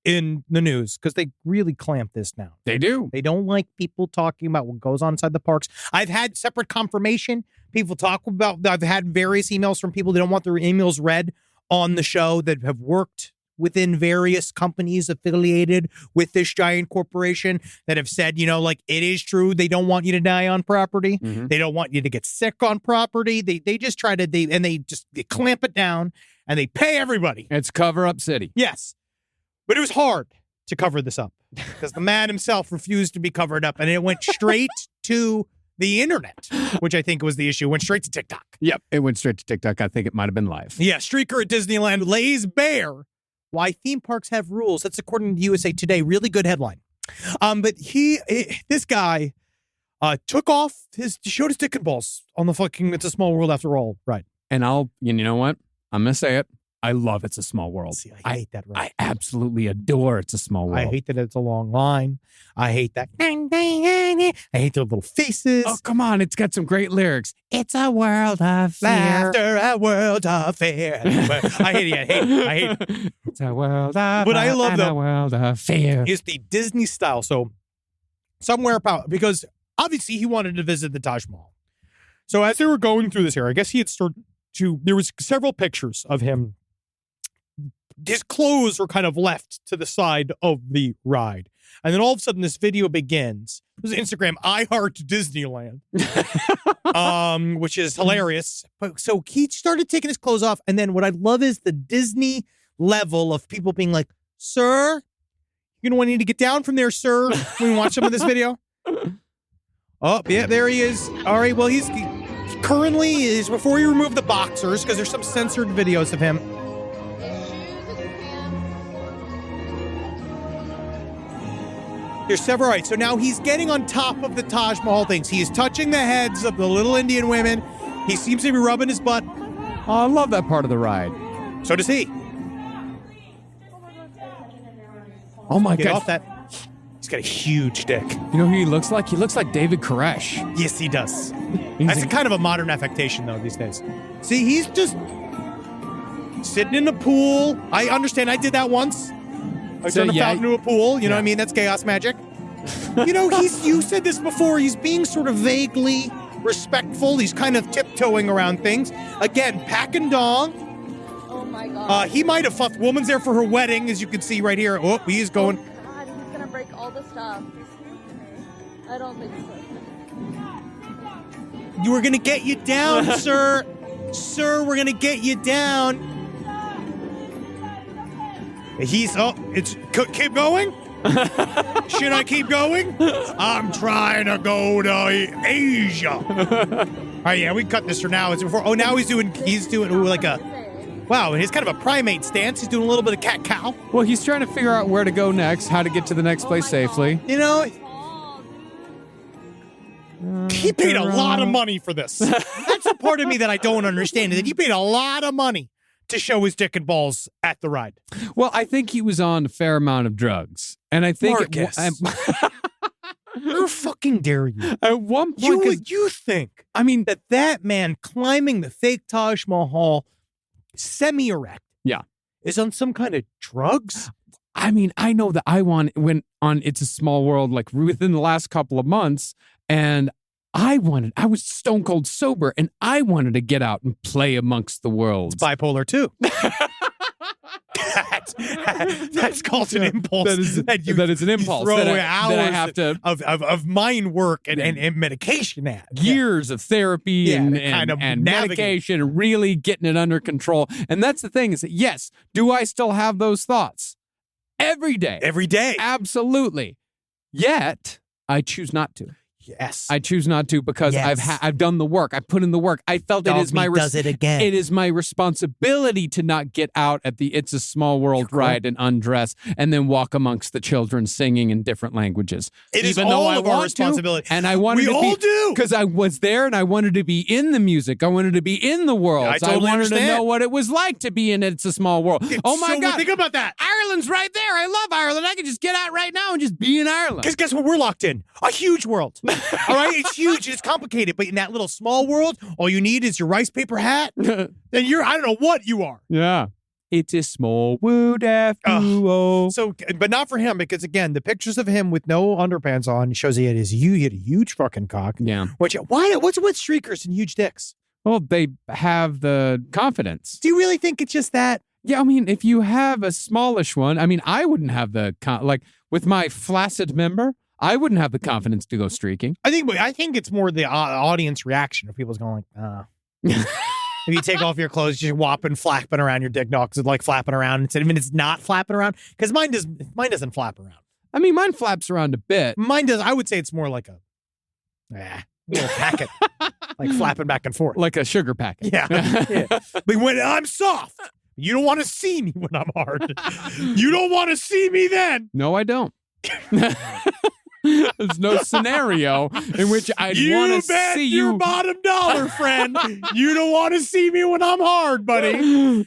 E: In the news because they really clamp this down.
D: They do.
E: They don't like people talking about what goes on inside the parks. I've had separate confirmation. People talk about. I've had various emails from people that don't want their emails read on the show that have worked within various companies affiliated with this giant corporation that have said, like, it is true. They don't want you to die on property.
D: Mhm.
E: They don't want you to get sick on property. They just try to, they clamp it down and they pay everybody.
D: It's cover up city.
E: Yes. But it was hard to cover this up because the man himself refused to be covered up, and it went straight to the internet, which I think was the issue. It went straight to TikTok.
D: Yep. It went straight to TikTok. I think it might have been live.
E: Yeah, streaker at Disneyland lays bare why theme parks have rules. That's according to USA Today. Really good headline. But this guy took off showed his dick and balls on the fucking It's a Small World After All ride.
D: And you know what? I'm going to say it. I love It's a Small World.
E: See, I hate that ride.
D: I absolutely adore It's a Small World.
E: I hate that it's a long line. I hate that. I hate their little faces.
D: Oh, come on. It's got some great lyrics. It's a world of fear.
E: Laughter, a world of fear. I hate it. I hate it.
D: It's a world of
E: But I love
D: a world of fear.
E: It's the Disney style. So somewhere about, because obviously he wanted to visit the Taj Mahal. So as they were going through this here, I guess he had started there was several pictures of him. His clothes were kind of left to the side of the ride. And then all of a sudden this video begins. This is Instagram, I Heart Disneyland, which is hilarious. But so he started taking his clothes off. And then what I love is the Disney level of people being like, sir, you're going to need to get down from there, sir. When we watch some of this video. Oh, yeah, there he is. All right, well, he's currently is before you remove the boxers, because there's some censored videos of him. There's several. All right, so now he's getting on top of the Taj Mahal things. He is touching the heads of the little Indian women. He seems to be rubbing his butt.
D: Oh, I love that part of the ride.
E: So does he.
D: Oh, my
E: Get
D: God.
E: off that. He's got a huge dick.
D: You know who he looks like? He looks like David Koresh.
E: Yes, he does.
D: He's
E: That's a kind of a modern affectation, though, these days. See, he's just sitting in the pool. I understand. I did that once. I turned a fountain to a pool. You know what I mean? That's chaos magic. You said this before. He's being sort of vaguely respectful. He's kind of tiptoeing around things. Again, pack and dong.
G: Oh, my God.
E: He might have fucked. Woman's there for her wedding, as you can see right here. Oh, he's going.
G: God, he's going to break all the stuff. I don't think so.
E: You were going to get you down, sir. Sir, we're going to get you down. Keep going? Should I keep going? I'm trying to go to Asia. All right, yeah, we cut this for now. It's before. Oh, now he's doing like a, wow, he's kind of a primate stance. He's doing a little bit of cat-cow.
D: Well, he's trying to figure out where to go next, how to get to the next place safely.
E: You know, he paid a lot of money for this. That's the part of me that I don't understand, is that he paid a lot of money to show his dick and balls at the ride.
D: Well, I think he was on a fair amount of drugs. And I think
E: Marcus. How fucking dare you?
D: At one point,
E: You think
D: I mean,
E: that man climbing the fake Taj Mahal semi-erect is on some kind of drugs?
D: I mean, I know that I went on It's a Small World like within the last couple of months, and I was stone cold sober, and I wanted to get out and play amongst the worlds.
E: It's bipolar too. That's called an impulse.
D: That is an impulse.
E: Throw
D: that
E: hours
D: I have to
E: of mind work and medication at.
D: years of therapy and
E: kind of
D: and
E: navigate.
D: medication and really getting it under control. And that's the thing is that, yes, do I still have those thoughts? Every day.
E: Every day.
D: Absolutely. Yet, I choose not to.
E: Yes.
D: I choose not to because
E: Yes.
D: I've done the work. I put in the work. I felt it is my
E: does it again.
D: It is my responsibility to not get out at the It's a Small World ride and undress and then walk amongst the children singing in different languages.
E: It is
D: Even though
E: all
D: I
E: of our
D: want
E: responsibility.
D: to, and I wanted
E: We
D: to
E: all do.
D: because I was there and I wanted to be in the music. I wanted to be in the world.
E: I totally
D: wanted
E: understand.
D: to know what it was like to be in It's a Small World. Oh my
E: So
D: God!
E: think about that.
D: Ireland's right there. I love Ireland. I could just get out right now and just be in Ireland.
E: Because guess what? We're locked in. A huge world. All right? It's huge. It's complicated. But in that little small world, all you need is your rice paper hat. Then I don't know what you are.
D: Yeah. It's a small world after all.
E: So, but not for him, because again, the pictures of him with no underpants on shows he had a huge fucking cock.
D: Yeah.
E: What's with streakers and huge dicks?
D: Well, they have the confidence.
E: Do you really think it's just that?
D: Yeah, I mean, if you have a smallish one, I mean, I wouldn't have like with my flaccid member, I wouldn't have the confidence to go streaking.
E: I think it's more the audience reaction of people's going like, if you take off your clothes, you're whopping, flapping around your dick, no, because it's like flapping around. I mean, it's not flapping around because mine doesn't flap around.
D: I mean, mine flaps around a bit.
E: Mine does. I would say it's more like a packet, like flapping back and forth,
D: Like a sugar packet.
E: yeah. But when I'm soft, you don't want to see me when I'm hard. You don't want to see me then.
D: No, I don't. There's no scenario in which I'd want to
E: bet
D: see
E: your
D: you.
E: bottom dollar, friend. You don't want to see me when I'm hard, buddy.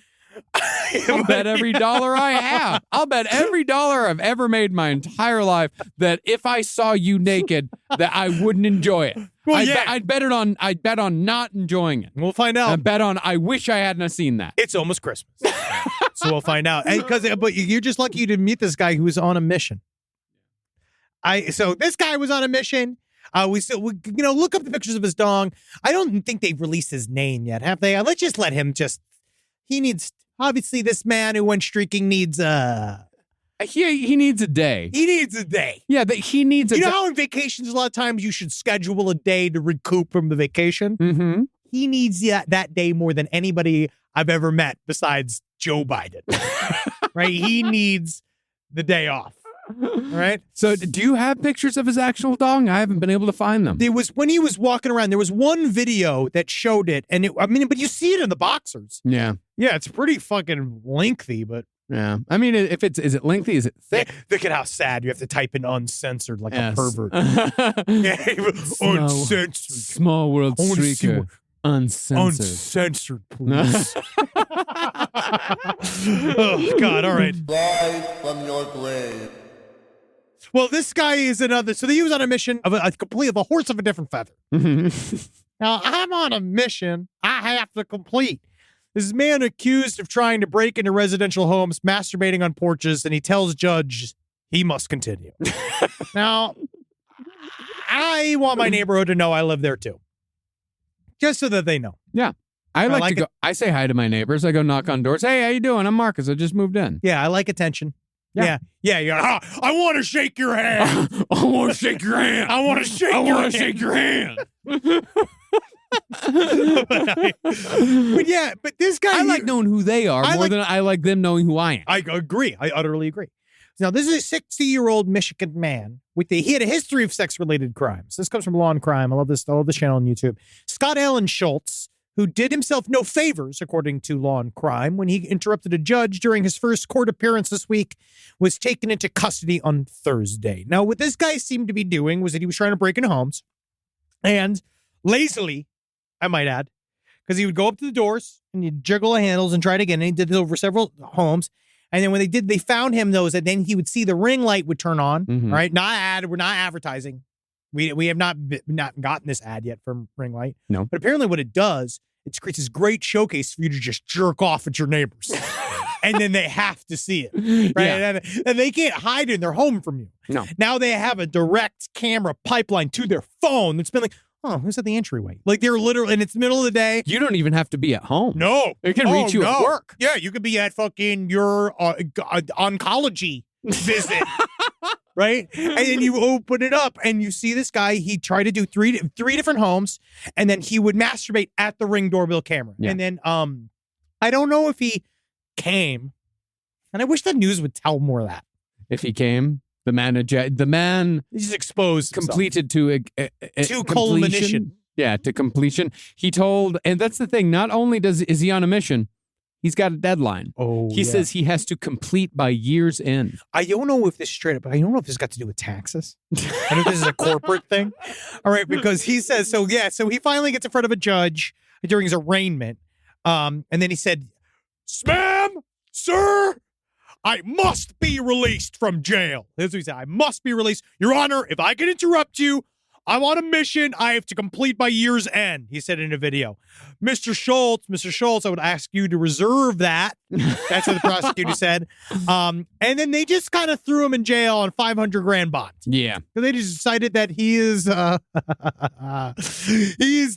D: I'll bet every dollar I have. I'll bet every dollar I've ever made my entire life that if I saw you naked, that I wouldn't enjoy it.
E: Well,
D: I'd bet on not enjoying it.
E: We'll find out.
D: I bet on I wish I hadn't have seen that.
E: It's almost Christmas, so we'll find out. But you're just lucky to meet this guy who was on a mission. So this guy was on a mission. We look up the pictures of his dong. I don't think they've released his name yet, have they? Let's just let him he needs, obviously this man who went streaking needs
D: He needs a day.
E: he needs a day.
D: Yeah, he needs a
E: You
D: day.
E: know how in vacations a lot of times you should schedule a day to recoup from the vacation?
D: Mm-hmm.
E: He needs that day more than anybody I've ever met besides Joe Biden. Right? He needs the day off. Right?
D: So do you have pictures of his actual dong? I haven't been able to find them.
E: There was when he was walking around, there was one video that showed it, and but you see it in the boxers.
D: Yeah.
E: Yeah, it's pretty fucking lengthy, but
D: Yeah. I mean, is it lengthy? Is it thick?
E: look at how sad you have to type in uncensored like
D: Yes.
E: a pervert.
D: Small-
E: Uncensored.
D: Small world
E: I wanna see
D: streaker.
E: what-
D: Uncensored.
E: Uncensored, please. Oh, God. All right.
F: Rise from your grave.
E: Well, this guy is another. So he was on a mission of a horse of a different feather. Now, I'm on a mission I have to complete. This man accused of trying to break into residential homes, masturbating on porches, and he tells judge he must continue. Now, I want my neighborhood to know I live there too. Just so that they know.
D: I like
E: like
D: to go. I say hi to my neighbors. I go knock on doors. Hey, how you doing? I'm Marcus. I just moved in.
E: Yeah, I like attention.
D: Yeah.
E: Yeah. You're, I want to shake your hand.
D: I want to shake your hand.
E: I want to shake
D: I
E: your
D: want to
E: hand.
D: shake your hand.
E: but this guy
D: I like
E: here-
D: knowing who they are
E: I
D: more
E: like-
D: than I like them knowing who I am.
E: I agree. I utterly agree. Now, this is a 60-year-old Michigan man he had a history of sex-related crimes. This comes from Law and Crime. I love this. I love this channel on YouTube. Scott Allen Schultz, who did himself no favors, according to Law and Crime, when he interrupted a judge during his first court appearance this week, was taken into custody on Thursday. Now, what this guy seemed to be doing was that he was trying to break into homes, and lazily, I might add, because he would go up to the doors and he'd jiggle the handles and try it again. And he did it over several homes. And then when they found him, and then he would see the ring light would turn on.
D: Mhm.
E: Right? We're not advertising. We have not gotten this ad yet from Ring Light.
D: No.
E: But apparently what it does, it creates this great showcase for you to just jerk off at your neighbors. And then they have to see it. Right?
D: Yeah.
E: And they can't hide in their home from you.
D: No.
E: Now they have a direct camera pipeline to their phone that's been like, oh, who's at the entryway? Like they're literally, and it's the middle of the day.
D: You don't even have to be at home.
E: No.
D: It can reach you at work.
E: Yeah, you could be at fucking your oncology visit. Right? And then you open it up and you see this guy. He tried to do three different homes, and then he would masturbate at the Ring doorbell camera.
D: Yeah.
E: And then I don't know if he came, and I wish the news would tell more of that.
D: If he came, the man
E: He's exposed himself.
D: completed to
E: To
D: completion.
E: culmination.
D: Yeah, to completion. He told, and that's the thing. Not only is he on a mission, he's got a deadline.
E: Oh,
D: He says he has to complete by year's end.
E: I don't know if this straight up, I don't know if this got to do with taxes. I don't know if this is a corporate thing. All right, because he says, so he finally gets in front of a judge during his arraignment. And then he said, ma'am, sir, I must be released from jail. That's what he said. I must be released. Your Honor, if I can interrupt you, I'm on a mission. I have to complete by year's end, he said in a video. Mr. Schultz, I would ask you to reserve that. That's what the prosecutor said. And then they just kind of threw him in jail on $500,000 bond.
D: Yeah.
E: They just decided that he is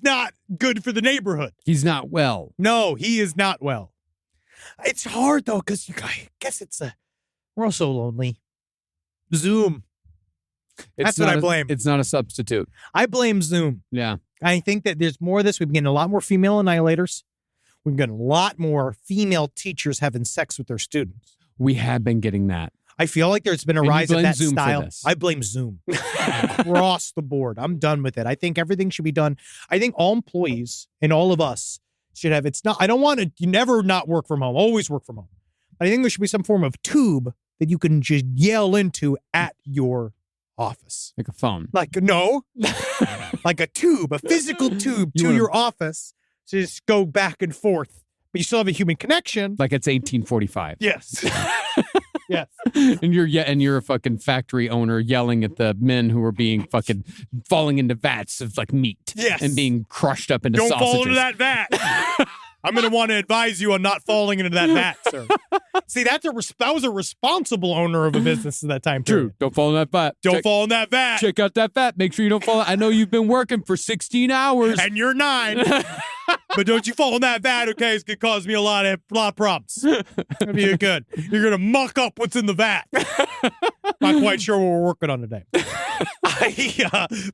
E: not good for the neighborhood.
D: He's not well.
E: No, he is not well. It's hard though, because I guess we're all so lonely. Zoom. That's what I blame.
D: It's not a substitute.
E: I blame Zoom.
D: Yeah.
E: I think that there's more of this. We've been getting a lot more female annihilators. We've got a lot more female teachers having sex with their students.
D: We have been getting that.
E: I feel like there's been a
D: And you
E: rise of
D: blame
E: that
D: Zoom for
E: style.
D: this.
E: I blame Zoom across the board. I'm done with it. I think everything should be done. I think all employees and all of us should have. It's not. I don't want to. You never not work from home. Always work from home. But I think there should be some form of tube that you can just yell into at your office.
D: Like a phone.
E: Like no, like a tube, a physical tube
D: You
E: to
D: wanna-
E: your office. So just go back and forth, but you still have a human connection.
D: Like it's 1845.
E: Yes. Yes.
D: And you're a fucking factory owner yelling at the men who are being fucking falling into vats of like meat.
E: Yes.
D: And being crushed up into
E: Don't
D: sausages.
E: fall into that vat. I'm going to want to advise you on not falling into that vat, sir. See, that was a responsible owner of a business at that time
D: True.
E: period.
D: Don't fall in that vat.
E: Don't fall in that vat.
D: Check out that vat. Make sure you don't fall. I know you've been working for 16 hours.
E: And you're 9. But don't you fall in that vat, okay? It's going to cause me a lot of problems. It'll be good. You're going to muck up what's in the vat. Not quite sure what we're working on today.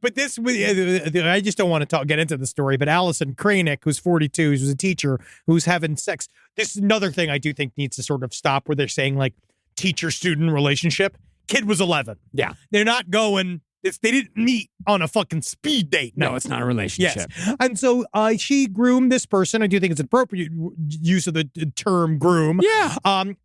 E: But this, I just don't want to get into the story, but Allison Kranick, who's 42, who's a teacher, who's having sex. This is another thing I do think needs to sort of stop where they're saying like teacher-student relationship. Kid was 11.
D: Yeah.
E: They're not going, they didn't meet on a fucking speed date.
D: No, it's not a relationship.
E: Yes. And so she groomed this person. I do think it's an appropriate use of the term groom.
D: Yeah.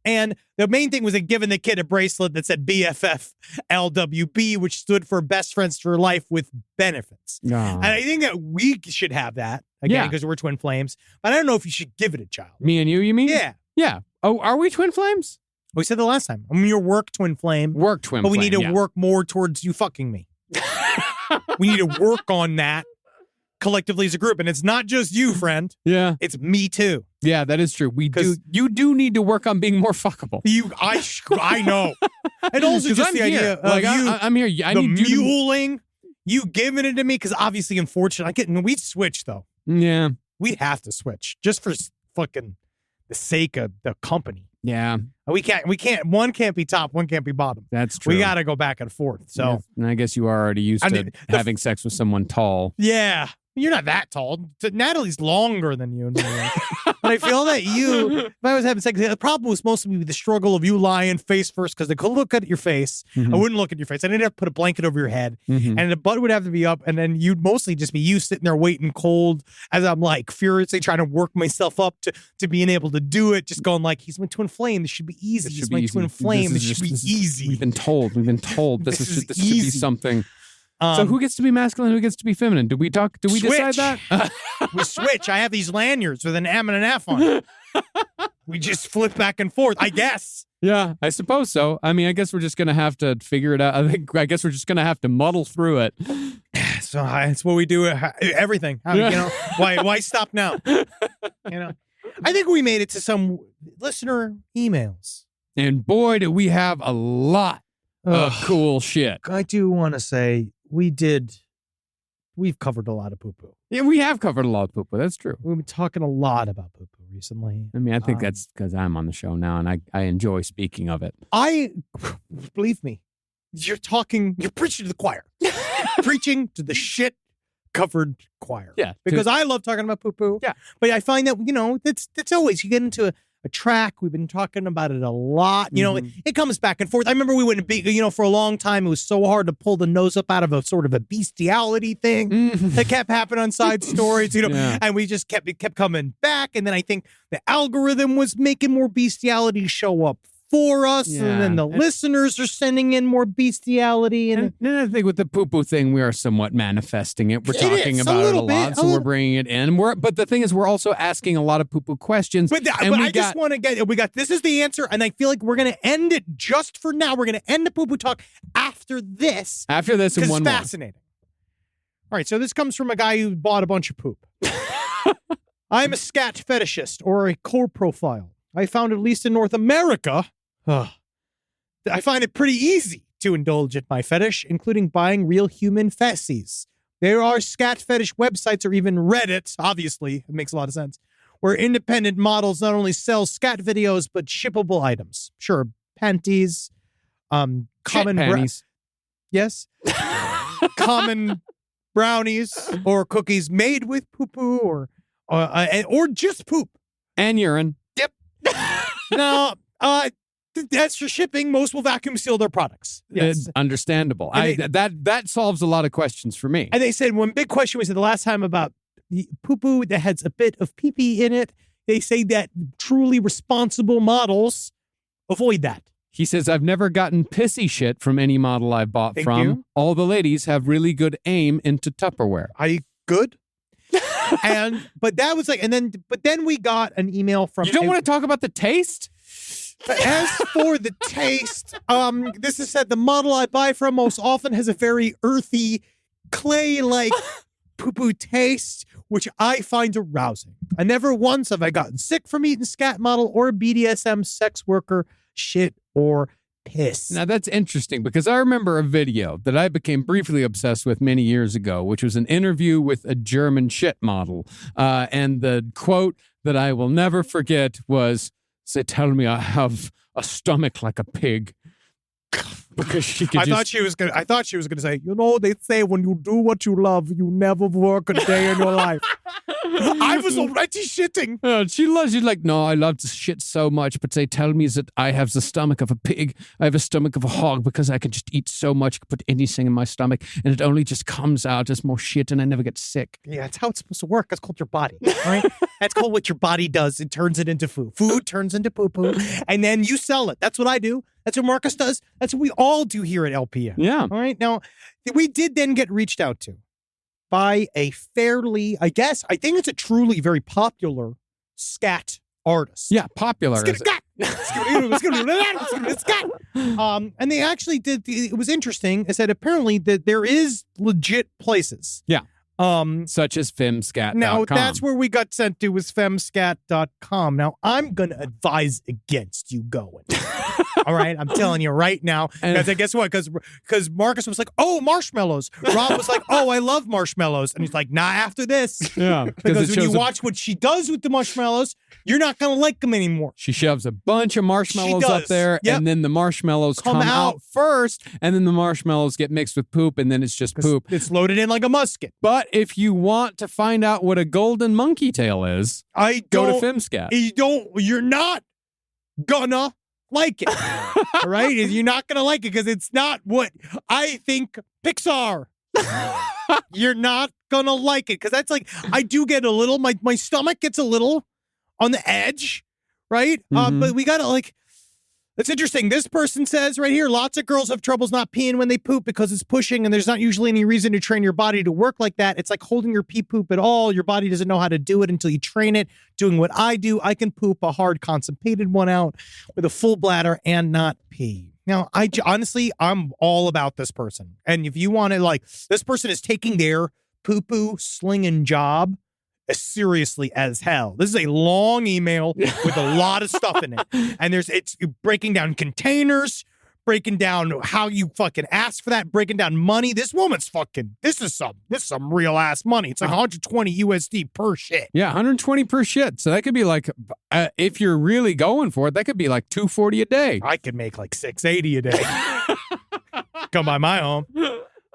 E: And the main thing was given the kid a bracelet that said BFF LWB, which stood for Best Friends for Life with Benefits.
D: No.
E: And I think that we should have that, again,
D: Yeah.
E: because we're twin flames. But I don't know if you should give it a child.
D: Me and you mean?
E: Yeah.
D: Yeah. Oh, are we twin flames?
E: We said the last time. I'm your work twin flame.
D: Work twin
E: But we
D: flame,
E: need to
D: yeah.
E: work more towards you fucking me. We need to work on that collectively as a group. And it's not just you, friend.
D: Yeah.
E: It's me too.
D: Yeah, that is true. You do need to work on being more fuckable.
E: I know. And also
D: 'Cause
E: just
D: I'm
E: the
D: here.
E: idea of
D: Like,
E: you,
D: I'm here. I
E: the
D: need you to-
E: muling, you giving it to me, because obviously, unfortunately, we'd switch though.
D: Yeah.
E: We'd have to switch just for fucking the sake of the company.
D: Yeah.
E: We can't, one can't be top, one can't be bottom.
D: That's true.
E: We got to go back and forth. So,
D: Yeah. And I guess you are already used
E: I
D: to
E: mean, the
D: having sex with someone tall.
E: yeah. You're not that tall. Natalie's longer than you. But I feel that if I was having sex, the problem was mostly the struggle of you lying face first, because they could look at your face.
D: Mhm.
E: I wouldn't look at your face. I didn't have to put a blanket over your head.
D: Mhm.
E: And the butt would have to be up. And then you'd mostly just be you sitting there waiting cold as I'm like furiously trying to work myself up to being able to do it. Just going like, he's my twin flame. This should be easy.
D: This
E: He's
D: should
E: my
D: be
E: twin
D: easy.
E: flame. This
D: is
E: should be
D: just-
E: easy.
D: We've been told.
E: This
D: This
E: is
D: should be
E: easy.
D: something. So who gets to be masculine? Who gets to be feminine? Did we decide
E: Switch.
D: that?
E: We switch. I have these lanyards with an M and an F on it. We just flip back and forth, I guess.
D: Yeah, I suppose so. I mean, I guess we're just going to have to figure it out. I guess we're just going to have to muddle through it.
E: So it's what we do. Everything. You know, why stop now? You know, I think we made it to some listener emails.
D: And boy, do we have a lot of cool shit.
E: I do want to say we've covered a lot of poo-poo.
D: Yeah, we have covered a lot of poo-poo. That's true.
E: We've been talking a lot about pooh-pooh recently.
D: I mean, I think that's because I'm on the show now and I enjoy speaking of it.
E: Believe me, you're preaching to the choir. Preaching to the shit covered choir.
D: Yeah.
E: Because I love talking about poo-poo.
D: Yeah.
E: But I find that, that's always, you get into a track, we've been talking about it a lot. It comes back and forth. I remember we went for a long time, it was so hard to pull the nose up out of a sort of a bestiality thing that kept happening on side stories,
D: Yeah.
E: and we just kept coming back. And then I think the algorithm was making more bestiality show up for us,
D: Yeah.
E: and then the listeners are sending in more bestiality.
D: And then I think with the poo-poo thing, we are somewhat manifesting it. We're
E: It
D: talking
E: is, a
D: about it a
E: little
D: lot,
E: bit,
D: so we're bringing it in. But the thing is, we're also asking a lot of poo-poo questions.
E: But I just want to get, this is the answer, and I feel like we're going to end it just for now. We're going to end the poo-poo talk after this.
D: After this and
E: Because
D: one
E: it's
D: more.
E: fascinating. All right, so this comes from a guy who bought a bunch of poop. I'm a scat fetishist or a core profile. I found, at least in North America, I find it pretty easy to indulge in my fetish, including buying real human feces. There are scat fetish websites or even Reddit, obviously, it makes a lot of sense, where independent models not only sell scat videos, but shippable items. Sure, panties, common
D: panties.
E: yes, common brownies or cookies made with poo-poo or just poop.
D: And urine.
E: Now, that's for shipping. Most will vacuum seal their products. Yes.
D: Understandable.
E: And
D: That solves a lot of questions for me.
E: And they said one big question was the last time about the poo-poo that has a bit of pee-pee in it. They say that truly responsible models avoid that.
D: He says, I've never gotten pissy shit from any model I bought
E: Thank
D: from.
E: you.
D: All the ladies have really good aim into Tupperware.
E: Are you good? But then we got an email from.
D: You don't want to talk about the taste?
E: But as for the taste, this is said the model I buy from most often has a very earthy, clay-like poo-poo taste, which I find arousing. I never once have I gotten sick from eating scat model or BDSM sex worker shit or piss.
D: Now, that's interesting because I remember a video that I became briefly obsessed with many years ago, which was an interview with a German shit model. And the quote that I will never forget was, "They tell me I have a stomach like a pig." Because she could
E: I thought she was gonna say, they say when you do what you love, you never work a day in your life. I was already shitting.
D: She's like, no, I love to shit so much, but they tell me that I have the stomach of a pig. I have a stomach of a hog because I can just eat so much, put anything in my stomach, and it only just comes out as more shit, and I never get sick.
E: Yeah, that's how it's supposed to work. That's called your body, right? That's called what your body does. It turns it into food. Food turns into poo-poo, and then you sell it. That's what I do. That's what Marcus does. That's what we all do here at LPN.
D: Yeah.
E: All right. Now, we did then get reached out to by a fairly, I think it's a truly very popular scat artist.
D: Yeah, popular.
E: And they actually did. It was interesting. It said apparently that there is legit places.
D: Yeah. Such as femscat.com.
E: Now, that's where we got sent to was femscat.com. Now, I'm going to advise against you going. All right? I'm telling you right now. Because guess what? Because Marcus was like, oh, marshmallows. Rob was like, oh, I love marshmallows. And he's like, nah, after this.
D: Yeah.
E: Because when you watch what she does with the marshmallows, you're not going to like them anymore.
D: She shoves a bunch of marshmallows up there,
E: Yep.
D: and then the marshmallows come out first, and then the marshmallows get mixed with poop, and then it's just poop.
E: It's loaded in like a musket.
D: But if you want to find out what a golden monkey tail is, go to Femscat.
E: You're not gonna like it. All right? You're not gonna like it because it's not what I think Pixar. You're not gonna like it because that's like, I do get a little, my stomach gets a little on the edge, right? But we gotta like, it's interesting. This person says right here, lots of girls have troubles not peeing when they poop because it's pushing and there's not usually any reason to train your body to work like that. It's like holding your pee poop at all. Your body doesn't know how to do it until you train it. Doing what I do, I can poop a hard constipated one out with a full bladder and not pee. Now, honestly, I'm all about this person. And if you want to, like, this person is taking their poo-poo slinging job as seriously as hell. This is a long email with a lot of stuff in it. And it's breaking down containers, breaking down how you fucking ask for that, breaking down money. This woman's this is some real ass money. It's like 120 USD per shit.
D: Yeah, 120 per shit. So that could be like, if you're really going for it, that could be like $240 a day.
E: I could make like $680 a day. Come by my home.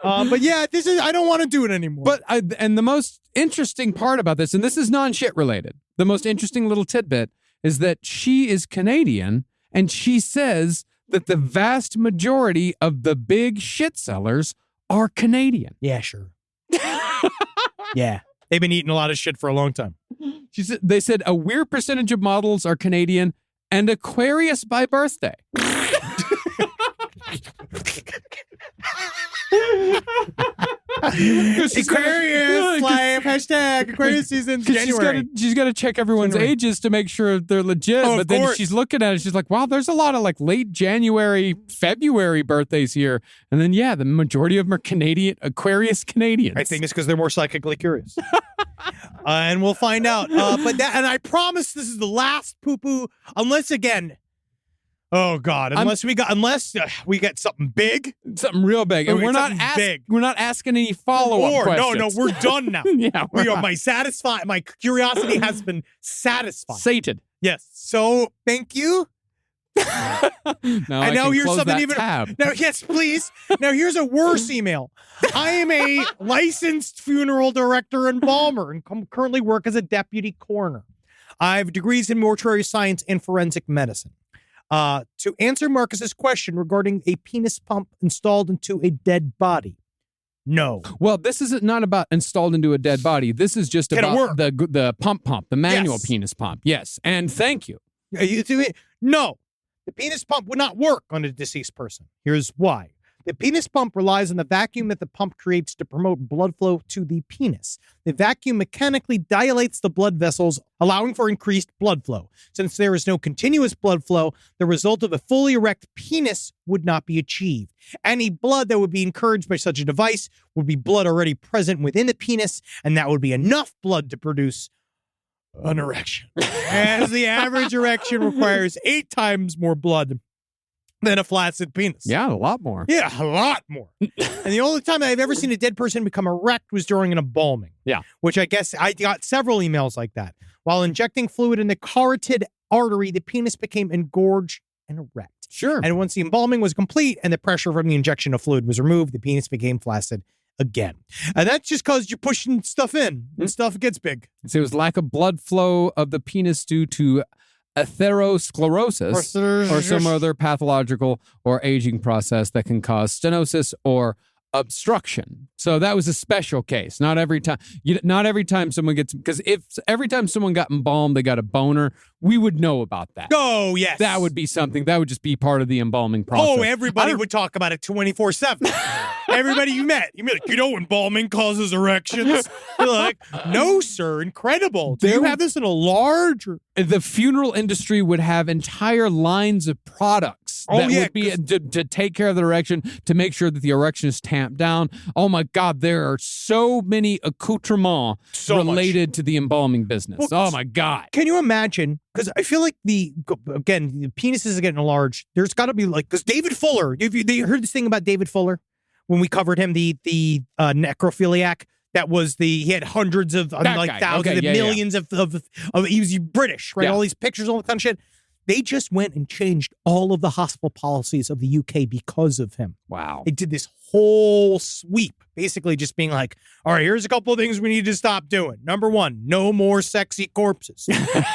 E: But yeah, I don't want to do it anymore.
D: But and the most interesting part about this, and this is non-shit related, the most interesting little tidbit is that she is Canadian, and she says that the vast majority of the big shit sellers are Canadian.
E: Yeah, sure. Yeah. They've been eating a lot of shit for a long time.
D: They said a weird percentage of models are Canadian and Aquarius by birthday.
E: Aquarius life, hashtag Aquarius season January.
D: She's got to check everyone's ages to make sure they're legit.
E: Oh,
D: but then she's looking at it, she's like, wow, there's a lot of like late January, February birthdays here. And then, yeah, the majority of them are Canadian, Aquarius Canadians.
E: I think it's because they're more psychically curious. And we'll find out. And I promise this is the last poo-poo, unless, again, Oh God! Unless we get something big,
D: Something real big, and
E: Okay,
D: we're not
E: something big.
D: we're not asking any follow-up questions.
E: No, we're done now.
D: Yeah, we're not.
E: My curiosity has been satisfied.
D: Sated.
E: Yes. So thank you.
D: Now
E: And
D: I
E: now
D: can
E: here's
D: close
E: something
D: that
E: even.
D: tab.
E: Now, yes, please. Now here's a worse email. I am a licensed funeral director and embalmer, and currently work as a deputy coroner. I have degrees in mortuary science and forensic medicine. To answer Marcus's question regarding a penis pump installed into a dead body, no.
D: Well, this is not about installed into a dead body. This is just
E: Can it
D: about
E: work?
D: the pump, the manual
E: Yes.
D: penis pump. Yes, and thank you.
E: No, the penis pump would not work on a deceased person. Here's why. The penis pump relies on the vacuum that the pump creates to promote blood flow to the penis. The vacuum mechanically dilates the blood vessels, allowing for increased blood flow. Since there is no continuous blood flow, the result of a fully erect penis would not be achieved. Any blood that would be encouraged by such a device would be blood already present within the penis, and that would be enough blood to produce an erection. As the average erection requires 8 times more blood than a flaccid penis.
D: Yeah, a lot more.
E: Yeah, a lot more. And the only time I've ever seen a dead person become erect was during an embalming.
D: Yeah.
E: Which I guess I got several emails like that. While injecting fluid in the carotid artery, the penis became engorged and erect.
D: Sure.
E: And once the embalming was complete and the pressure from the injection of fluid was removed, the penis became flaccid again. And that's just because you're pushing stuff in and stuff gets big.
D: So it was lack of blood flow of the penis due to atherosclerosis or some other pathological or aging process that can cause stenosis or obstruction. So that was a special case. Not every time someone gets, because if every time someone got embalmed, they got a boner, we would know about that.
E: Oh, yes.
D: That would be something that would just be part of the embalming process.
E: Oh, everybody would talk about it 24/7. Everybody you met, you'd be like, embalming causes erections. You're like, no, sir, incredible. Do you have this in a large?
D: The funeral industry would have entire lines of products that would be to take care of the erection, to make sure that the erection is tamped down. Oh my God, there are so many accoutrements related to the embalming business.
E: Well,
D: oh my God.
E: Can you imagine? Because I feel like the penises are getting large. There's got to be because David Fuller, you heard this thing about David Fuller when we covered him, the necrophiliac. That was he had hundreds of thousands millions of he was British, right?
D: Yeah.
E: All these pictures, all the kind of shit. They just went and changed all of the hospital policies of the UK because of him.
D: Wow.
E: They did this whole sweep, basically just being like, all right, here's a couple of things we need to stop doing. Number 1, no more sexy corpses.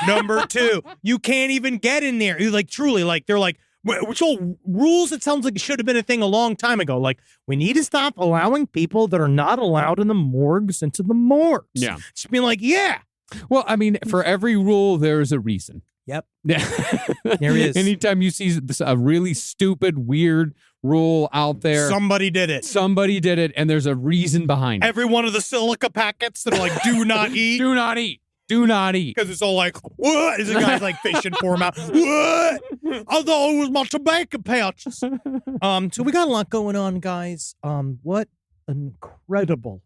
E: Number 2, you can't even get in there. They're like, which all rules, it sounds like it should have been a thing a long time ago. Like, we need to stop allowing people that are not allowed in the morgues into the morgues.
D: Yeah.
E: Just being like, yeah.
D: Well, I mean, for every rule, there is a reason.
E: Yep.
D: Yeah.
E: There is.
D: Anytime you see a really stupid, weird rule out there,
E: Somebody did it.
D: somebody did it, and there's a reason behind it.
E: Every one of the silica packets that are like, do not eat.
D: Do not eat. Do not eat.
E: Because it's all like, what? Is the guy's like fishing for him out. What? I thought it was my tobacco pouches. So we got a lot going on, guys. What an incredible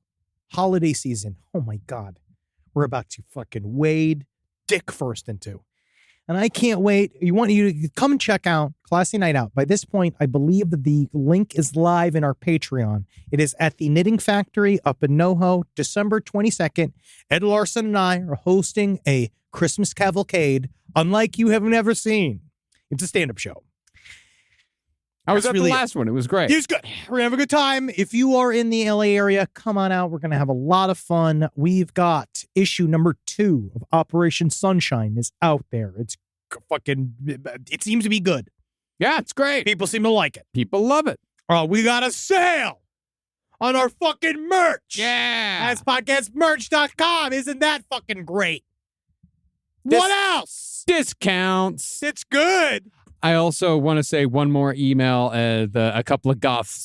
E: holiday season. Oh my God. We're about to fucking wade dick first into. And I can't wait. I want you to come and check out Classy Night Out. By this point, I believe that the link is live in our Patreon. It is at the Knitting Factory up in NoHo, December 22nd. Ed Larson and I are hosting a Christmas cavalcade unlike you have never seen. It's a stand-up show.
D: I was
E: That's
D: at
E: really
D: the last one. It was great.
E: It was good. We're going to have a good time. If you are in the LA area, come on out. We're going to have a lot of fun. We've got issue number 2 of Operation Sunshine is out there. It seems to be good.
D: Yeah, it's great.
E: People seem to like it.
D: People love it.
E: We got a sale on our fucking merch.
D: Yeah.
E: That's podcastmerch.com. Isn't that fucking great? What else?
D: Discounts.
E: It's good.
D: I also want to say one more email. A couple of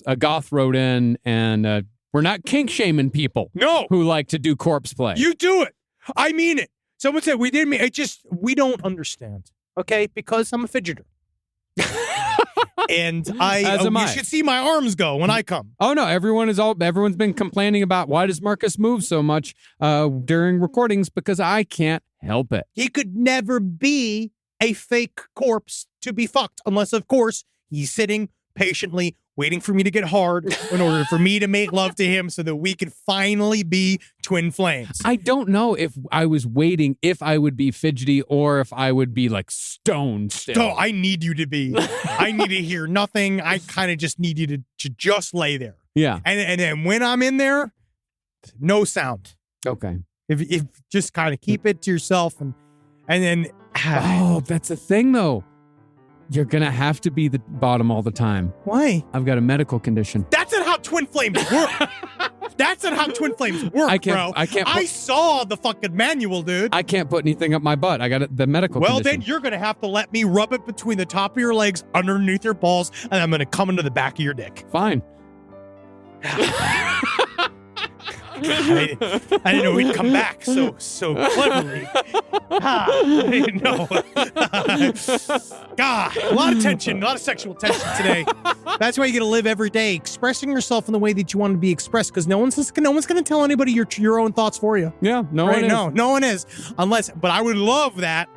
D: a goth wrote in, and we're not kink shaming people.
E: No.
D: Who like to do corpse play.
E: You do it. I mean it. Someone said we didn't mean it. We don't understand. Okay? Because I'm a fidgeter. And you should see my arms go when I come.
D: Oh no, everyone's been complaining about why does Marcus move so much during recordings, because I can't help it.
E: He could never be a fake corpse to be fucked, unless, of course, he's sitting patiently waiting for me to get hard in order for me to make love to him so that we could finally be twin flames.
D: I don't know if I was waiting, if I would be fidgety or if I would be like stoned still.
E: So I need you to be. I need to hear nothing. I kind of just need you to just lay there.
D: Yeah.
E: And then when I'm in there, no sound.
D: Okay.
E: If just kind of keep it to yourself and then
D: Oh, that's a thing though. You're going to have to be the bottom all the time.
E: why?
D: I've got a medical condition.
E: That's not how twin flames work. That's not how twin flames work, bro. I saw the fucking manual, dude.
D: I can't put anything up my butt. I got the medical condition.
E: Then you're going to have to let me rub it between the top of your legs, underneath your balls, and I'm going to come into the back of your dick.
D: Fine.
E: I didn't know we'd come back so cleverly. I didn't know. God, a lot of tension, a lot of sexual tension today. That's why you got to live every day expressing yourself in the way that you want to be expressed, because no one's going to tell anybody your own thoughts for you.
D: Yeah, no
E: Right?
D: one is.
E: No one is. But I would love that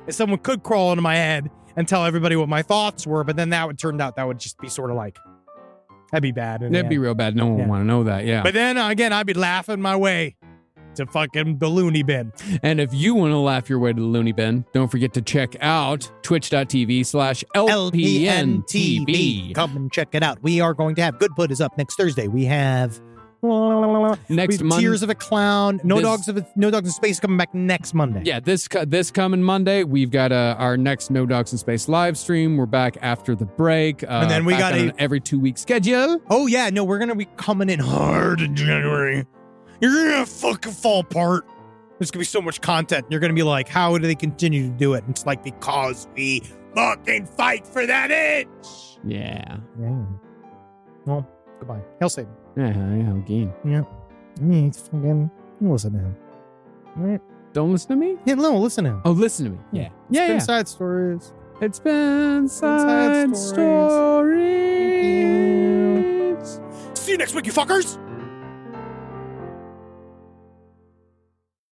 E: if someone could crawl into my head and tell everybody what my thoughts were, but then that would just be sort of like, that'd be bad.
D: That'd be real bad. No one would want to know that. Yeah.
E: But then again, I'd be laughing my way to fucking the loony bin.
D: And if you want to laugh your way to the loony bin, don't forget to check out twitch.tv/LPNTV.
E: Come and check it out. We are going to have Good Put is up next Thursday. We have
D: Next Monday.
E: Tears of a Clown. No Dogs in Space coming back next Monday.
D: Yeah, this coming Monday, we've got our next No Dogs in Space live stream. We're back after the break.
E: And then we got
D: an every 2 week schedule.
E: Oh yeah, no, we're gonna be coming in hard in January. You're gonna fucking fall apart. There's gonna be so much content. You're gonna be like, how do they continue to do it? And it's like, because we fucking fight for that itch.
D: Yeah.
E: Well, goodbye. Hail Satan.
D: Yeah, again.
E: Yeah. It's fucking listen to him. Right?
D: Don't listen to me?
E: Yeah, no, listen to him.
D: Oh, listen to me. Yeah. Yeah.
E: Side stories.
D: It's been side stories.
E: See you next week, you fuckers.